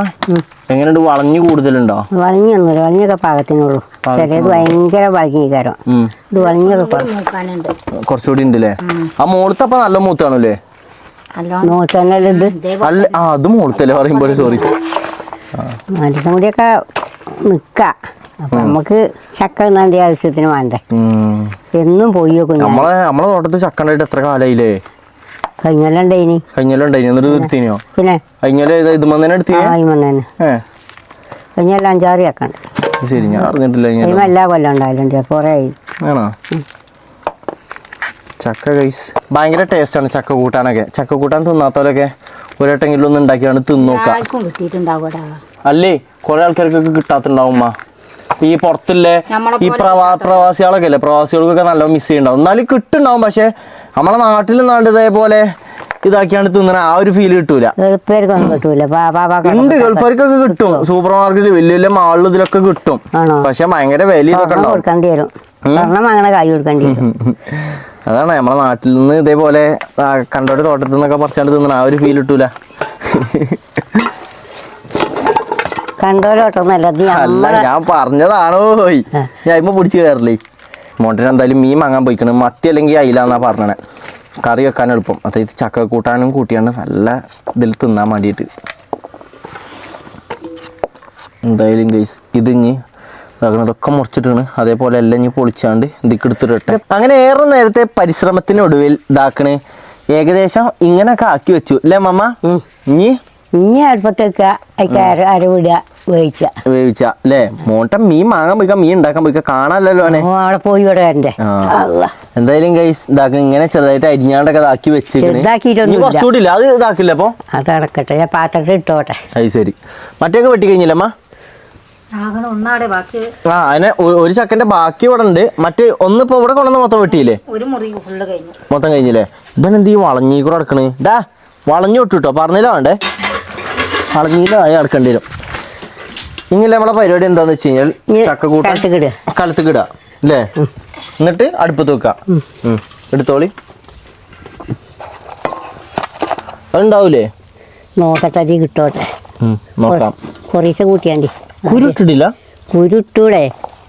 എങ്ങനെയുണ്ട്? വളഞ്ഞു കൂടുതലുണ്ടോ? വളഞ്ഞൊന്നുമില്ല, വളഞ്ഞൊക്കെ പാകത്തിനുള്ളൂ. ചിലത് ഭയങ്കര വളഞ്ഞീകാരം. ഇത് വളഞ്ഞൊക്കെ കുറച്ചുകൂടി ഉണ്ടല്ലേ? ആ മൂളത്തപ്പ നല്ല മൂത്താണല്ലേ? അല്ല അത് മൂളത്തല്ലേ പറയുമ്പോൾ? സോറി. മരുന്നും കൂടിയൊക്കെ നിക്കാം. അപ്പൊ നമുക്ക് ചക്ക തിന്നാണ്ട് ആവശ്യത്തിന് വേണ്ടേ. എന്നും പോയി നോക്കും. നമ്മളെ തോട്ടത്തിൽ ചക്ക ഉണ്ടായിട്ട് എത്ര കാലായില്ലേ? കഴിഞ്ഞല്ലുണ്ടായിനി. എന്നിട്ട് നിർത്തിനോ? പിന്നെ കഴിഞ്ഞാല് ഇത് മന്നെ എടുത്തി കഴിഞ്ഞല്ല 5-6 ചക്കണ്ട്. ശരി, ഞാൻ അറിഞ്ഞിട്ടില്ല. എല്ലാ കൊല്ലം ഉണ്ടായാലുണ്ട്. കുറെ ആയി. ആണോ? ചക്ക ഗൈസ് ഭയങ്കര ടേസ്റ്റാണ് ചക്ക കൂട്ടാനൊക്കെ. ചക്ക കൂട്ടാൻ തിന്നാത്തവരൊക്കെ ഒരേട്ടെങ്കിലും ഒന്ന് ഉണ്ടാക്കിയാണ് തിന്നോക്കാം. കിട്ടിയിട്ടുണ്ടാവും. അല്ലേ കുറെ ആൾക്കാർക്കൊക്കെ കിട്ടാത്തുണ്ടാവും. ഈ പുറത്തുള്ള ഈ പ്രവാസികളൊക്കെ അല്ലേ, പ്രവാസികൾക്കൊക്കെ നല്ല മിസ് ചെയ്യുന്നുണ്ടാവും. എന്നാലും കിട്ടുന്നുണ്ടാവും, പക്ഷെ നമ്മളെ നാട്ടിൽ നാണ്ട് ഇതേപോലെ ഇതാക്കിയാണ് തിന്നണ ആ ഒരു ഫീൽ കിട്ടൂല. ഉണ്ട്, ഗൾഫാർക്കൊക്കെ കിട്ടും, സൂപ്പർ മാർക്കറ്റിൽ വലിയ വലിയ മാളിൽ ഇതിലൊക്കെ കിട്ടും. പക്ഷെ ഭയങ്കര വില ഇതൊക്കെ അതാണ് നമ്മളെ നാട്ടിൽ നിന്ന് ഇതേപോലെ കണ്ടോട്ട് തോട്ടത്തിൽ നിന്നൊക്കെ പറിച്ചാണ്ട് തിന്നണ ആ ഒരു ഫീൽ കിട്ടൂല. അല്ല ഞാൻ പറഞ്ഞതാണോ, ഞാൻ ഇപ്പൊ പിടിച്ച് കയറില്ലേ. മോട്ടന് എന്തായാലും മീൻ വാങ്ങാൻ പോയിക്കണം, മത്തി അല്ലെങ്കിൽ അയിലാന്നാ പറഞ്ഞേ. കറി വെക്കാൻ എളുപ്പം, അതായത് ചക്ക കൂട്ടാനും കൂട്ടിയാണ്ട് നല്ല ഇതിൽ തിന്നാൻ വേണ്ടിയിട്ട്. എന്തായാലും ഗൈസ് ഇതിഞ്ഞ് ഇതൊക്കെ മുറിച്ചിട്ടാണ്, അതേപോലെ എല്ലാം ഇനി പൊളിച്ചാണ്ട് ഇതിക്ക് എടുത്തിട്ടെ. അങ്ങനെ ഏറെ നേരത്തെ പരിശ്രമത്തിനൊടുവിൽ ഇതാക്കണ് ഏകദേശം ഇങ്ങനെയൊക്കെ ആക്കി വെച്ചു അല്ലേ മമ്മ? ഇനി അടുപ്പത്തേക്ക് വേവിച്ച അല്ലേ? മോട്ട മീൻ വാങ്ങാൻ പോയിക്കാ, മീൻ ഉണ്ടാക്കാൻ പോയിക്കാ, കാണാനല്ലോ അവിടെ പോയി ഇവിടെ വരണ്ടേ. എന്തായാലും ഗൈസ് ഇതാക്കി ഇങ്ങനെ ചെറുതായിട്ട് അരിഞ്ഞാണ്ടൊക്കെ ഇതാക്കി വെച്ചിട്ട് കുറച്ചുകൂടില്ല, അത് ഇതാക്കില്ല അപ്പൊ അത് അടക്കട്ടെ, ഞാൻ പാത്രത്തിൽ ഇട്ടോട്ടെ. അത് ശരി. മറ്റൊക്കെ വെട്ടി കഴിഞ്ഞില്ലമ്മ? അതിനെ ഒരു ചക്കന്റെ ബാക്കി ഇവിടെ ഉണ്ട്. മറ്റേ ഒന്നിപ്പോ ഇവിടെ കൊണ്ടുവന്ന് മൊത്തം വെട്ടിയില്ലേ? മൊത്തം കഴിഞ്ഞില്ലേ? ഇവൻ എന്ത് ഈ വളഞ്ഞീ കൂടെ അടക്കണേ? ഡാ വളഞ്ഞു വിട്ടുട്ടോ, പറഞ്ഞില്ല വേണ്ടേ, വളഞ്ഞീലായി അടക്കേണ്ടി വരും. ഇങ്ങനെ നമ്മളെ പരിപാടി എന്താന്ന് വെച്ച് കഴിഞ്ഞാൽ ചക്ക കൂട്ടാൻ കലത്തിക്കിടുക അല്ലേ, എന്നിട്ട് അടുപ്പത്ത് വെക്കാം. എടുത്തോളി. അതുണ്ടാവൂലേ? നോക്കട്ടെ, കിട്ടോട്ടെ, നോക്കാം. കുറേശ്ശെ കൂട്ടിയാണ്ടി. കുരുട്ടിടില്ല? കുരുട്ടൂടെ,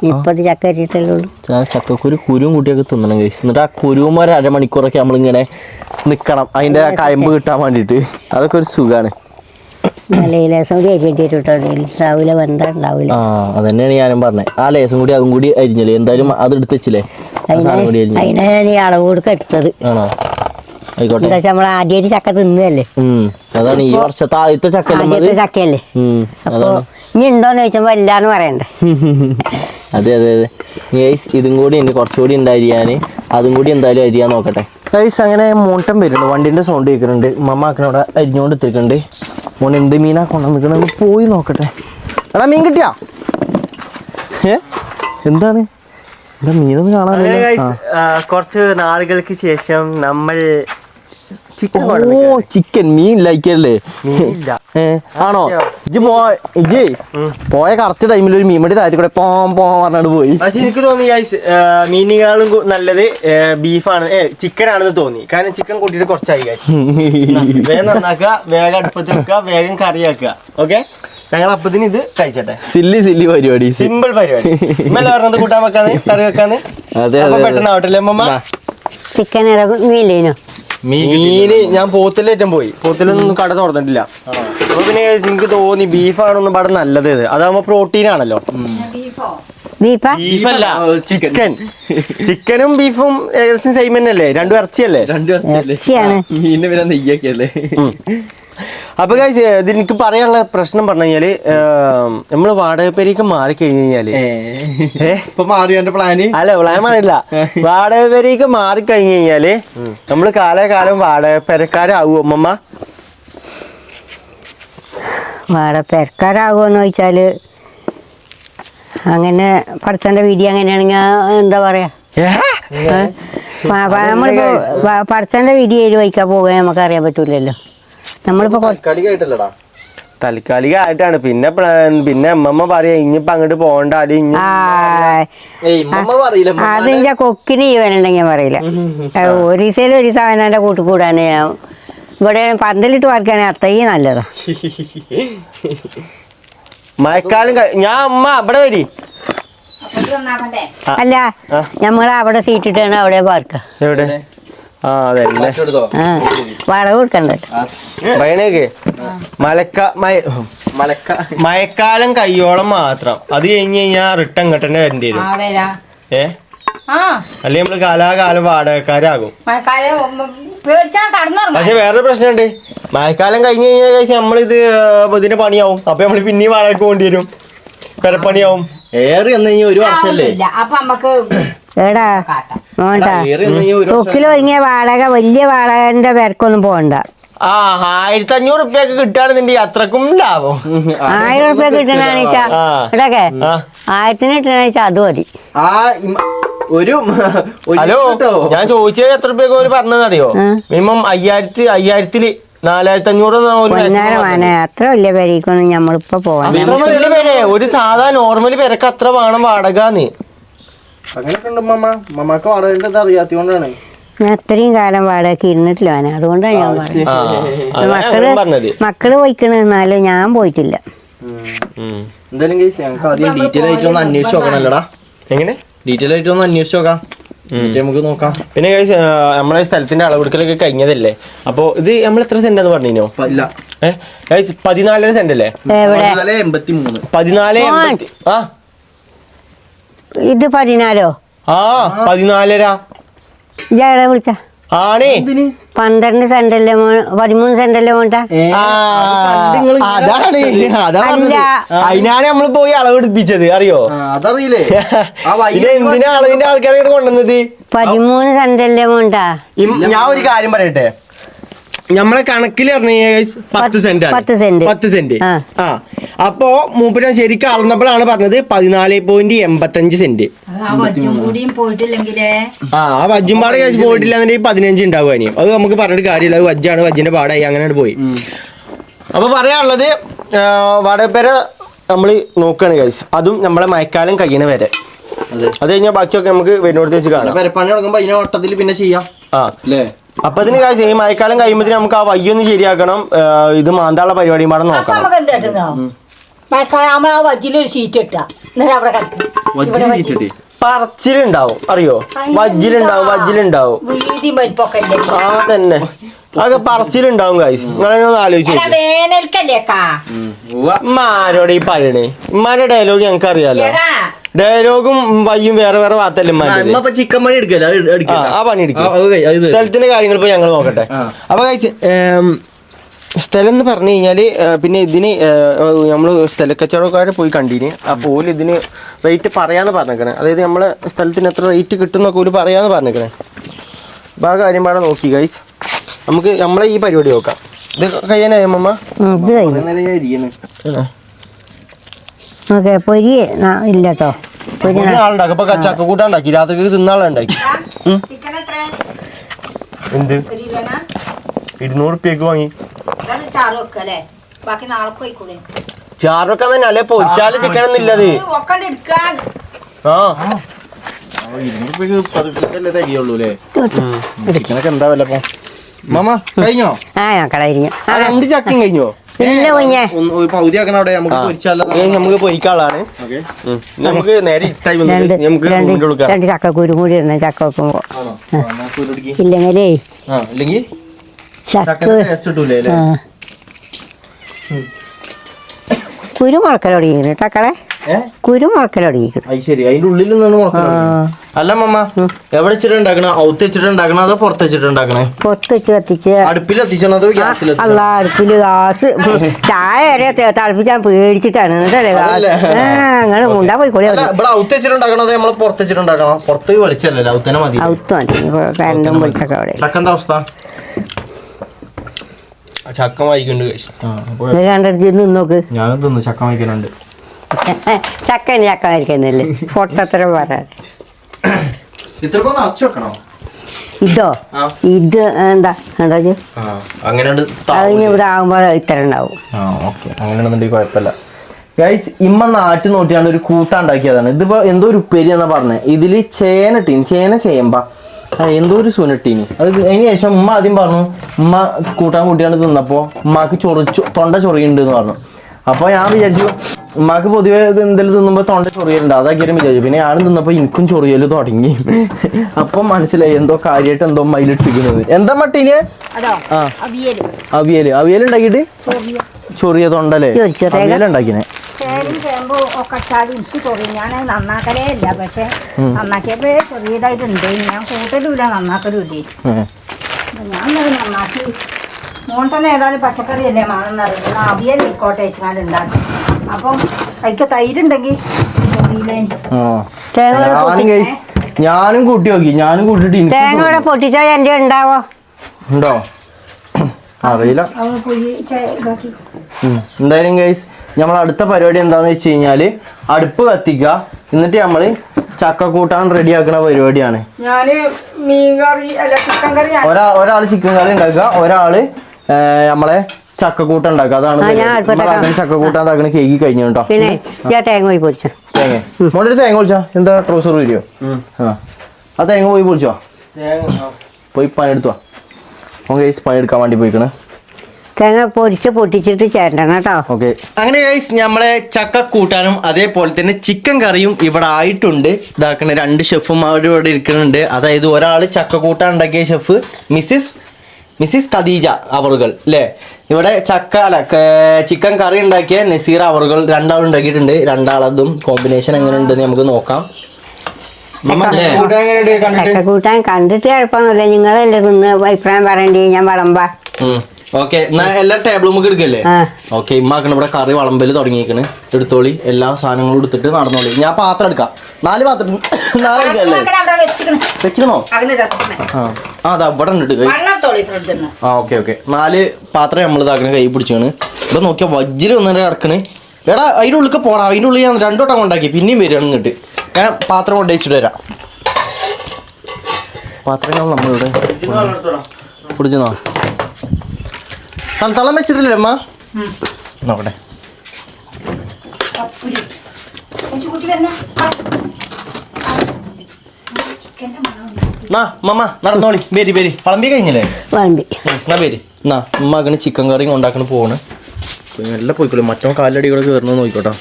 ഇപ്പത് ചക്ക അരിയിട്ടല്ലേ ഉള്ളൂ. ചക്കക്കുരു കുരുവും കൂട്ടിയൊക്കെ തിന്നണം കഴിച്ചു. എന്നിട്ട് ആ കുരുവും ഒരു അരമണിക്കൂറൊക്കെ നമ്മളിങ്ങനെ നിക്കണം, അതിന്റെ കയമ്പ് കിട്ടാൻ വേണ്ടിട്ട്. അതൊക്കെ ഒരു സുഖാണ്. ലേസം കൂടി അരിയിട്ടിട്ടുണ്ടാവില്ല, ബന്ധമുണ്ടാവില്ല. ആ അതന്നെയാണ് ഞാനും പറഞ്ഞത്. ആ ലേസം കൂടി അതും കൂടി അരിഞ്ഞല്ലേ, എന്തായാലും അത് എടുത്ത് വെച്ചില്ലേ? അതിനെ നീ അളവ് കൊടുക്ക എടുത്തത്. ആണോ? ആയിക്കോട്ടെ. എന്താ നമ്മൾ ആദ്യമായിട്ട് ചക്ക തിന്നല്ലേ. അതാണ് ഈ വർഷത്തെ ആദ്യത്തെ ചക്കയല്ലേ. അപ്പൊ ഇനി ഉണ്ടോന്ന് ചോദിച്ചപ്പോ എല്ലാന്ന് പറയണ്ടേ. അതെ അതെ അതെ ഗൈസ്, ഇതും കൂടി ഉണ്ട്, കുറച്ചുകൂടി ഉണ്ട് അരിയാന്. അതും കൂടി എന്തായാലും അരിയാൻ നോക്കട്ടെ ഗൈസ്. അങ്ങനെ മൂട്ടം വരുന്നുണ്ട്, വണ്ടിന്റെ സൗണ്ട് കേൾക്കുന്നുണ്ട്. മമ്മാക്കനവിടെ അരിഞ്ഞുകൊണ്ട് എത്തിക്കുന്നുണ്ട്. മോൻ എന്ത് മീനാ കൊണ്ടുവന്നിക്കണെന്ന് പോയി നോക്കട്ടെ. എടാ മീൻ കിട്ടിയാ? എന്താണ് എന്താ മീനൊന്നും കാണാനില്ല. കുറച്ച് നാളുകൾക്ക് ശേഷം നമ്മൾ ചിക്കൻ മീൻ ലൈക്കല്ലേ? ആണോ? ഇജ് പോയ കറക്റ്റ് ടൈമിൽ ഒരു മീൻമടി താഴത്തി കൂടെ പറഞ്ഞാണ്ട് പോയി. പക്ഷെ എനിക്ക് തോന്നി മീനുകളും നല്ലത് ബീഫാണ്, ചിക്കൻ ആണെന്ന് തോന്നി. കാരണം ചിക്കൻ കൂട്ടിയിട്ട് കുറച്ചായി. വേഗം നന്നാക്കുക, വേഗം അടുപ്പത്ത് വെക്കുക, വേഗം കറിയാക്കുക. ഓക്കെ, ഞങ്ങൾ അപ്പത്തിന് ഇത് കഴിച്ചട്ടെ. സില്ലി പരിപാടി, സിമ്പിൾ പരിപാടി. ഇന്നലെ പറഞ്ഞത് കൂട്ടാൻ വെക്കാന്ന്, കറി വെക്കാന്ന്. പെട്ടെന്ന് ആവട്ടല്ലേ അമ്മ? ചിക്കൻ മീനോ? മീന് ഞാൻ പോത്തിലേറ്റം പോയി, പോത്തിലൊന്നും കട തുറന്നിട്ടില്ല. അപ്പൊ പിന്നെ എനിക്ക് തോന്നി ബീഫാണൊന്നും പാടെ നല്ലത്. അതാകുമ്പോ പ്രോട്ടീൻ ആണല്ലോ. ബീഫല്ല, ചിക്കനും ബീഫും ഏകദേശം സെയിം തന്നെയല്ലേ? രണ്ടും ഇറച്ചിയല്ലേ? മീനിന്റെ പിന്നെ നെയ്യൊക്കെയല്ലേ? അപ്പൊ ഇത് എനിക്ക് പറയാനുള്ള പ്രശ്നം പറഞ്ഞു കഴിഞ്ഞാല്, നമ്മള് വാടകപ്പേരേക്ക് മാറിക്കഴിഞ്ഞു കഴിഞ്ഞാല് പ്ലാന് അല്ല, പ്ലാൻ മാറിയില്ല. വാടകപ്പേരേക്ക് മാറിക്കഴിഞ്ഞു കഴിഞ്ഞാല് നമ്മള് കാലകാലം വാടകപ്പേരക്കാരാകുമോ അമ്മമ്മ? വാടകപ്പേരക്കാരാകുമോന്ന് ചോദിച്ചാല് അങ്ങനെ പഠിച്ചന്റെ വീഡിയോ അങ്ങനെയാണെങ്കിൽ എന്താ പറയാ, നമ്മളിപ്പോ പഠിച്ചന്റെ വീഡിയോ വഹിക്കാൻ പോകാൻ നമുക്ക് അറിയാൻ പറ്റൂലല്ലോ. നമ്മളിപ്പോ താൽക്കാലികമായിട്ടാണ്. പിന്നെ അമ്മമ്മ പറയാ ഇനിയിപ്പോ അങ്ങോട്ട് പോകണ്ട. അത് ഇന്റെ കൊക്കിന് ജീവനുണ്ടെങ്കിൽ പറയില്ല. ഒരു ദിവസം അവനെ കൂട്ടുകൂടാണ്. ഇവിടെ പന്തലിട്ട് വർക്കാണെങ്കിൽ അത്രയും നല്ലതാ. മഴക്കാലം ഞാൻ അമ്മ അവിടെ വരി. അല്ല, നമ്മളവിടെ സീറ്റ് ഇട്ടാണ് അവിടെ പാർക്ക. എവിടെ? വളവ് കൊടുക്കണ്ട. മഴക്കാലം കയ്യോളം മാത്രം, അത് കഴിഞ്ഞ് കഴിഞ്ഞാ റിട്ടേൺ കെട്ടന്നെ വരേണ്ടി വരും. അല്ലെ നമ്മള് കാലാകാലം വാടകക്കാരാകും. പക്ഷെ വേറൊരു പ്രശ്നമുണ്ട്, മഴക്കാലം കഴിഞ്ഞ് കഴിഞ്ഞാൽ നമ്മളിത് ഇതിന് പണിയാവും. അപ്പൊ നമ്മള് പിന്നെയും വാടകയ്ക്ക് പോകേണ്ടി വരും, പെരപ്പണിയാവും. ഏറി എന്ന് കഴിഞ്ഞാൽ ഒരു വർഷല്ലേ? എടാ മോണ്ടാ, തൊക്കിൽ ഒരുങ്ങിയ വാടക വലിയ വാടകന്റെ പേർക്കൊന്നും പോകണ്ട. 1500 റുപ്യൊക്കെ കിട്ടുകയാണെന്നുണ്ടെങ്കിൽ അത്രക്കും ലാഭം. 1000 റുപ്യ കിട്ടണാണെച്ചാ ഇവിടെയൊക്കെ 1000-ന് കിട്ടണാണെച്ചാ അത് മതി. ഹലോ, ഞാൻ ചോദിച്ചത് എത്ര റുപ്യൊക്കെ ഒരു പറഞ്ഞതറിയോ? മിനിമം 5000-ല് 4500 അത്ര വലിയ പേരേക്കൊന്നും നമ്മളിപ്പോ പോവാൻ. ഒരു സാധാ നോർമൽ പേരക്ക് അത്ര വേണം വാടകന്ന്. ഞാൻ അത്രയും കാലം വാടകയ്ക്ക് ഇരുന്നിട്ടില്ല അതുകൊണ്ടാണ് ഞാൻ പറഞ്ഞത്. മക്കള് പോയിക്കണ്, എന്നാലും ഞാൻ പോയിട്ടില്ല. എന്തായാലും ഡീറ്റെയിൽ ആയിട്ട് ഒന്ന് അന്വേഷിച്ച് നോക്കണല്ലടാ. എങ്ങനെ ഡീറ്റെയിൽ ആയിട്ട് ഒന്ന് അന്വേഷിച്ച് നോക്കാം, നമുക്ക് നോക്കാം. പിന്നെ നമ്മളെ സ്ഥലത്തിന്റെ അളവെടുക്കലൊക്കെ കഴിഞ്ഞതല്ലേ? അപ്പൊ ഇത് നമ്മൾ എത്ര സെന്റ് എന്ന് പറഞ്ഞോ? 14 സെന്റ് അല്ലേ? 14 ഇത് 14 14 ഇയാളെ വിളിച്ച ആണേ. 12 സെന്റല്ലേ 13 സെന്റല്ലേ മോണ്ട? അതാണ് അതിനാണ് നമ്മൾ പോയി അളവെടുപ്പിച്ചത്, അറിയോ? അതറിയില്ലേ? എന്തിനാ അളവിന്റെ ആൾക്കാരെ കൊണ്ടുവന്നത്? 13 സെന്റല്ലേ മോണ്ട? ഞാൻ ഒരു കാര്യം പറയട്ടെ, നമ്മളെ കണക്കിൽ പറഞ്ഞു 10 സെന്റ്. അപ്പോ മൂപ്പര് ശരിക്കും അളന്നപ്പോഴാണ് പറഞ്ഞത് 14.85 സെന്റ്. ആ വജ്ജുംപാട് പോയിട്ടില്ലാന്നുണ്ടെങ്കിൽ 15 ഉണ്ടാവുക. ഇനി അത് നമുക്ക് പറഞ്ഞിട്ട് കാര്യമില്ല, അത് വജ്ജാണ്, വജ്ജിന്റെ പാടായി അങ്ങനെ പോയി. അപ്പൊ പറയാനുള്ളത് വാടകപ്പേര നമ്മൾ നോക്കുകയാണ് ഗൈസ്, അതും നമ്മളെ മഴക്കാലം കഴിയണ വരെ. അത് കഴിഞ്ഞാൽ ബാക്കിയൊക്കെ നമുക്ക് വരുന്നോടത്ത് വെച്ച് കാണാം. പരപ്പണി തുടങ്ങുമ്പോ അതിനെ വട്ടത്തിൽ പിന്നെ ചെയ്യാം. അപ്പൊ ഇതിന് കാര്യം ഈ മഴക്കാലം കഴിയുമ്പോ നമുക്ക് ആ വയ്യൊന്ന് ശരിയാക്കണം. ഇത് മാന്താനുള്ള പരിപാടിയും പാടെ നോക്കണം. പറച്ചിലുണ്ടാവും, അറിയോ? വജ്ജിലുണ്ടാവും. ആ തന്നെ അതൊക്കെ പറച്ചിലുണ്ടാവും കാശ്. നിങ്ങളൊന്ന് ആലോചിച്ചു ഉമ്മാരോട് ഈ പറയണേ. ഉമ്മാരുടെ ഡയലോഗ് ഞങ്ങൾക്ക് അറിയാലോ. ഡയലോഗും വയ്യും വേറെ വേറെ ഭാഗത്തല്ലേ ചിക്കൻ പണി എടുക്കല. ആ പണി എടുക്കും. സ്ഥലത്തിന്റെ കാര്യങ്ങൾ ഇപ്പൊ ഞങ്ങൾ നോക്കട്ടെ. അപ്പൊ കാശ് സ്ഥലം എന്ന് പറഞ്ഞു കഴിഞ്ഞാല് പിന്നെ ഇതിന് നമ്മള് സ്ഥല കച്ചവടക്കാരെ പോയി കണ്ടിന്. അപ്പോൾ ഓല് ഇതിന് റേറ്റ് പറയാന്ന് പറഞ്ഞേക്കണേ. അതായത് നമ്മളെ സ്ഥലത്തിന് എത്ര റേറ്റ് കിട്ടുന്നൊക്കെ ഓല് പറയാന്ന് പറഞ്ഞേക്കണേ. അപ്പൊ ആ കാര്യം പാടെ നോക്കി ഗൈസ്, നമുക്ക് നമ്മളെ ഈ പരിപാടി നോക്കാം. ഇത് കഴിയാനായോ അമ്മ? ഇല്ലട്ടോ ആളുണ്ടാക്കി. ഇപ്പൊ ചക്കക്കൂട്ടാണ്ടാക്കി, രാത്രി തിന്നാളുണ്ടാക്കി. എന്ത് 200 റുപ്യക്ക് വാങ്ങി ചാറൊക്കെ തന്നെ അല്ലേ? പൊരിച്ചാല് ചിക്കൻ ഒന്നുമില്ലത്. ചിക്കനൊക്കെ എന്താ വില ഇപ്പൊ? മാമ കഴിഞ്ഞോ? രണ്ട് ചക്കയും കഴിഞ്ഞോ? പകുതി ആക്കണം അവിടെ. നമുക്ക് പൊരിച്ചാലോ? നമുക്ക് പൊരിക്കാളാണ്. നമുക്ക് നേരെ രണ്ട് ചക്കക്കുരു കൂടി ഇടണം ചക്ക വെക്കുമ്പോ. ഇല്ലെങ്കിലേ കുരു മുളക്കലൊടിക്കുന്നു ടക്കളെ. കുരു മുളക്കലൊടിക്കും. ശരി, അതിന്റെ ഉള്ളിൽ നിന്നാണ് മുളക്കൽ. അല്ല മമ്മ എവിടെ വെച്ചിട്ടുണ്ടാക്കണ? ഔത്ത് വെച്ചിട്ടുണ്ടാക്കണ അതോ പുറത്ത് വെച്ചിട്ടുണ്ടാക്കണേ? പുറത്ത് വെച്ച് കത്തിച്ച്. അടുപ്പിൽ എത്തിച്ചണോ അതോ ഗ്യാസിൽ? അല്ല, അടുപ്പില് ഗ്യാസ്. ചായ വരെ തിളപ്പിച്ചാൻ പേടിച്ചിട്ടാണ്. അങ്ങനെ മുണ്ടാ പോയിക്കോളി. ഇവിടെ ഔത്ത് വെച്ചിട്ടുണ്ടാക്കണോ അതോ നമ്മള് പുറത്ത് വെച്ചിട്ടുണ്ടാക്കണോ? പുറത്ത് വെളിച്ചല്ലേ, ഔത്തന്നെ മതി. ഔത്ത് മതി. കരണ്ടും വിളിച്ചൊക്കെ അവിടെ. ചക്ക എന്താ അവസ്ഥ? ചക്ക വായിക്കുന്നുണ്ട്. രണ്ടടുത്ത് നോക്ക്. ഞാനും തിന്നു, ചക്ക വായിക്കുന്നുണ്ട്. ചക്ക വായിക്കുന്നല്ലേ പൊട്ടത്തരം പറയാൻ. ഇതോ ഇത് എന്താ ഇവിടെ ആകുമ്പോ ഇത്ര ഉണ്ടാവും. അങ്ങനെയാണെന്നുണ്ടെങ്കിൽ കുഴപ്പമില്ല ഗൈസ്. ഇമ്മ നാട്ടിൽ നോട്ടിയാണ് ഒരു കൂട്ടാണ്ടാക്കിയതാണ്. ഇതിപ്പോ എന്തോ ഒരു ഉപ്പേരി എന്നാ പറഞ്ഞത്. ഇതില് ചേമ്പ എന്തോ ഒരു സുനട്ടീനി. അത് അതിന് ശേഷം ഉമ്മ ആദ്യം പറഞ്ഞു, ഉമ്മ കൂട്ടാൻ കൂട്ടിയാണ് തിന്നപ്പോ ഉമ്മാക്ക് തൊണ്ട ചൊറിയുണ്ട് എന്ന് പറഞ്ഞു. അപ്പൊ ഞാൻ വിചാരിച്ചു ഉമ്മാക്ക് പൊതുവെ എന്തെങ്കിലും തിന്നുമ്പോ തൊണ്ട ചൊറിയലുണ്ട്, അതാക്കിയാലും വിചാരിച്ചു. പിന്നെ ഞാനും തിന്നപ്പോ എനിക്കും ചൊറിയല് തുടങ്ങി. അപ്പൊ മനസ്സിലായി എന്തോ കാര്യമായിട്ട് എന്തോ മയിലിട്ടിരിക്കുന്നത്. എന്താ മട്ടീന്? അവിയല് ഉണ്ടാക്കിട്ട് ചൊറിയ തൊണ്ടല്ലേ? അവിയലുണ്ടാക്കിനെ. ഞാൻ നന്നാക്കലേ ഇല്ല, പക്ഷെ നന്നാക്കിയപ്പോ ചെറിയതായിട്ടുണ്ട്. ഞാൻ കൂട്ടലുമില്ല, നന്നാക്കലുമില്ലേ. ഞാൻ നന്നാക്കി മോൻ തന്നെ ഏതായാലും പച്ചക്കറി അല്ലേ മാണെന്നറിയുന്നത്. അവിയൽ ഇക്കോട്ടെ വെച്ചാൽ ഉണ്ടാക്കും. അപ്പം അതിക്ക് തൈരുണ്ടെങ്കിൽ ഞാനും കൂട്ടി നോക്കി. ഞാനും കൂട്ടിട്ട് തേങ്ങ പൊട്ടിച്ചാൽ എന്റെ ഉണ്ടാവോ? ഉണ്ടോ? അറിയില്ല. അവൾ പോയി ഇതാക്കി. എന്തായാലും ഗൈസ് നമ്മൾ അടുത്ത പരിപാടി എന്താന്ന് വെച്ച് കഴിഞ്ഞാല് അടുപ്പ് കത്തിക്കുക, എന്നിട്ട് നമ്മള് ചക്ക കൂട്ടാൻ റെഡി ആക്കുന്ന പരിപാടിയാണ്. ഞാന് മീൻ കറി അല്ല ചിക്കൻ കറി. ഒരാള് ചിക്കൻ കറി ഉണ്ടാക്കുക, ഒരാള് നമ്മളെ ചക്കക്കൂട്ട ഉണ്ടാക്കുക. അതാണ് ചക്കക്കൂട്ടാൻ ഇതാക്കണ കേക്ക് കഴിഞ്ഞു കേട്ടോ. പിന്നെ തേങ്ങ പോയി പൊരിച്ച തേങ്ങ മോളൊരു തേങ്ങ പൊളിച്ചോ, എന്താ ട്രൗസർ വരിയോ? ആ തേങ്ങ പോയി പൊളിച്ചോ, പോയി പണിയെടുത്തുവാ. ഗൈസ് പണിയെടുക്കാൻ വേണ്ടി പോയിക്കണ്. തേങ്ങ പൊരിച്ച് പൊട്ടിച്ചിട്ട് ചേരണം കേട്ടോ. ഓക്കെ, അങ്ങനെ ഗൈസ് നമ്മളെ ചക്ക കൂട്ടാനും അതേപോലെ തന്നെ ചിക്കൻ കറിയും ഇവിടെ ആയിട്ടുണ്ട്. ഇതാക്കണ 2 ഷെഫുമാരും ഇവിടെ ഇരിക്കുന്നുണ്ട്. അതായത് ഒരാൾ ചക്ക കൂട്ടാൻ ഉണ്ടാക്കിയ ഷെഫ് മിസ്സിസ് ഖദീജ അവറുകൾ അല്ലേ. ഇവിടെ ചിക്കൻ കറി ഉണ്ടാക്കിയ നസീർ അവറുകൾ 2 ആൾ ഉണ്ടാക്കിയിട്ടുണ്ട്. 2 ആളതും കോമ്പിനേഷൻ എങ്ങനെ ഉണ്ടെന്ന് നമുക്ക് നോക്കാം. കൂട്ടാൻ കണ്ടിട്ട് കുഴപ്പമൊന്നുമില്ല. നിങ്ങളല്ലേ തിന്ന് അഭിപ്രായം പറയണ്ടേ, ഞാൻ വിളമ്പാ. ഓക്കെ, എന്നാ എല്ലാ ടേബിളും നമുക്ക് എടുക്കല്ലേ? ഓക്കെ, ഇമ്മാക്കണ ഇവിടെ കറി വിളമ്പല് തുടങ്ങിയേക്കണ്. എടുത്തോളി, എല്ലാ സാധനങ്ങളും എടുത്തിട്ട് നടന്നോളി. ഞാൻ പാത്രം എടുക്കാം. 4 പാത്രം 4 എടുക്കല്ലേ? വെച്ചിരുന്നോ? അതാ ഇവിടെ ഉണ്ട്. ഓക്കെ 4 പാത്രം നമ്മൾ ഇതാക്കണ കൈ പിടിച്ചാണ്. ഇവിടെ നോക്കിയാൽ വജ്ജിൽ വന്നിട്ട് കിടക്കണ്. എടാ അതിൻ്റെ ഉള്ളിൽ പോടാ. അതിൻ്റെ ഉള്ളിൽ ഞാൻ 2 വട്ടം കൊണ്ടാക്കി, പിന്നെയും വരികയാണ് ഇങ്ങോട്ട്. ഞാൻ പാത്രം കൊണ്ട് വെച്ചിട്ട് വരാം. പാത്രങ്ങൾ നമ്മളിവിടെ പിടിച്ചോ. തളം വെച്ചിട്ടില്ലേ അമ്മ? നോക്കട്ടെ. നടന്നോളി. പേരി വളമ്പി കഴിഞ്ഞില്ലേ? എന്നാ പേര് എന്നാ ഉമ്മ ചിക്കൻ കറി ഉണ്ടാക്കണ പോണ്. നല്ല പോയിക്കോളൂ. മറ്റോ കാലടി കൂടെ കയറണമെന്ന് നോക്കിക്കോട്ടോ.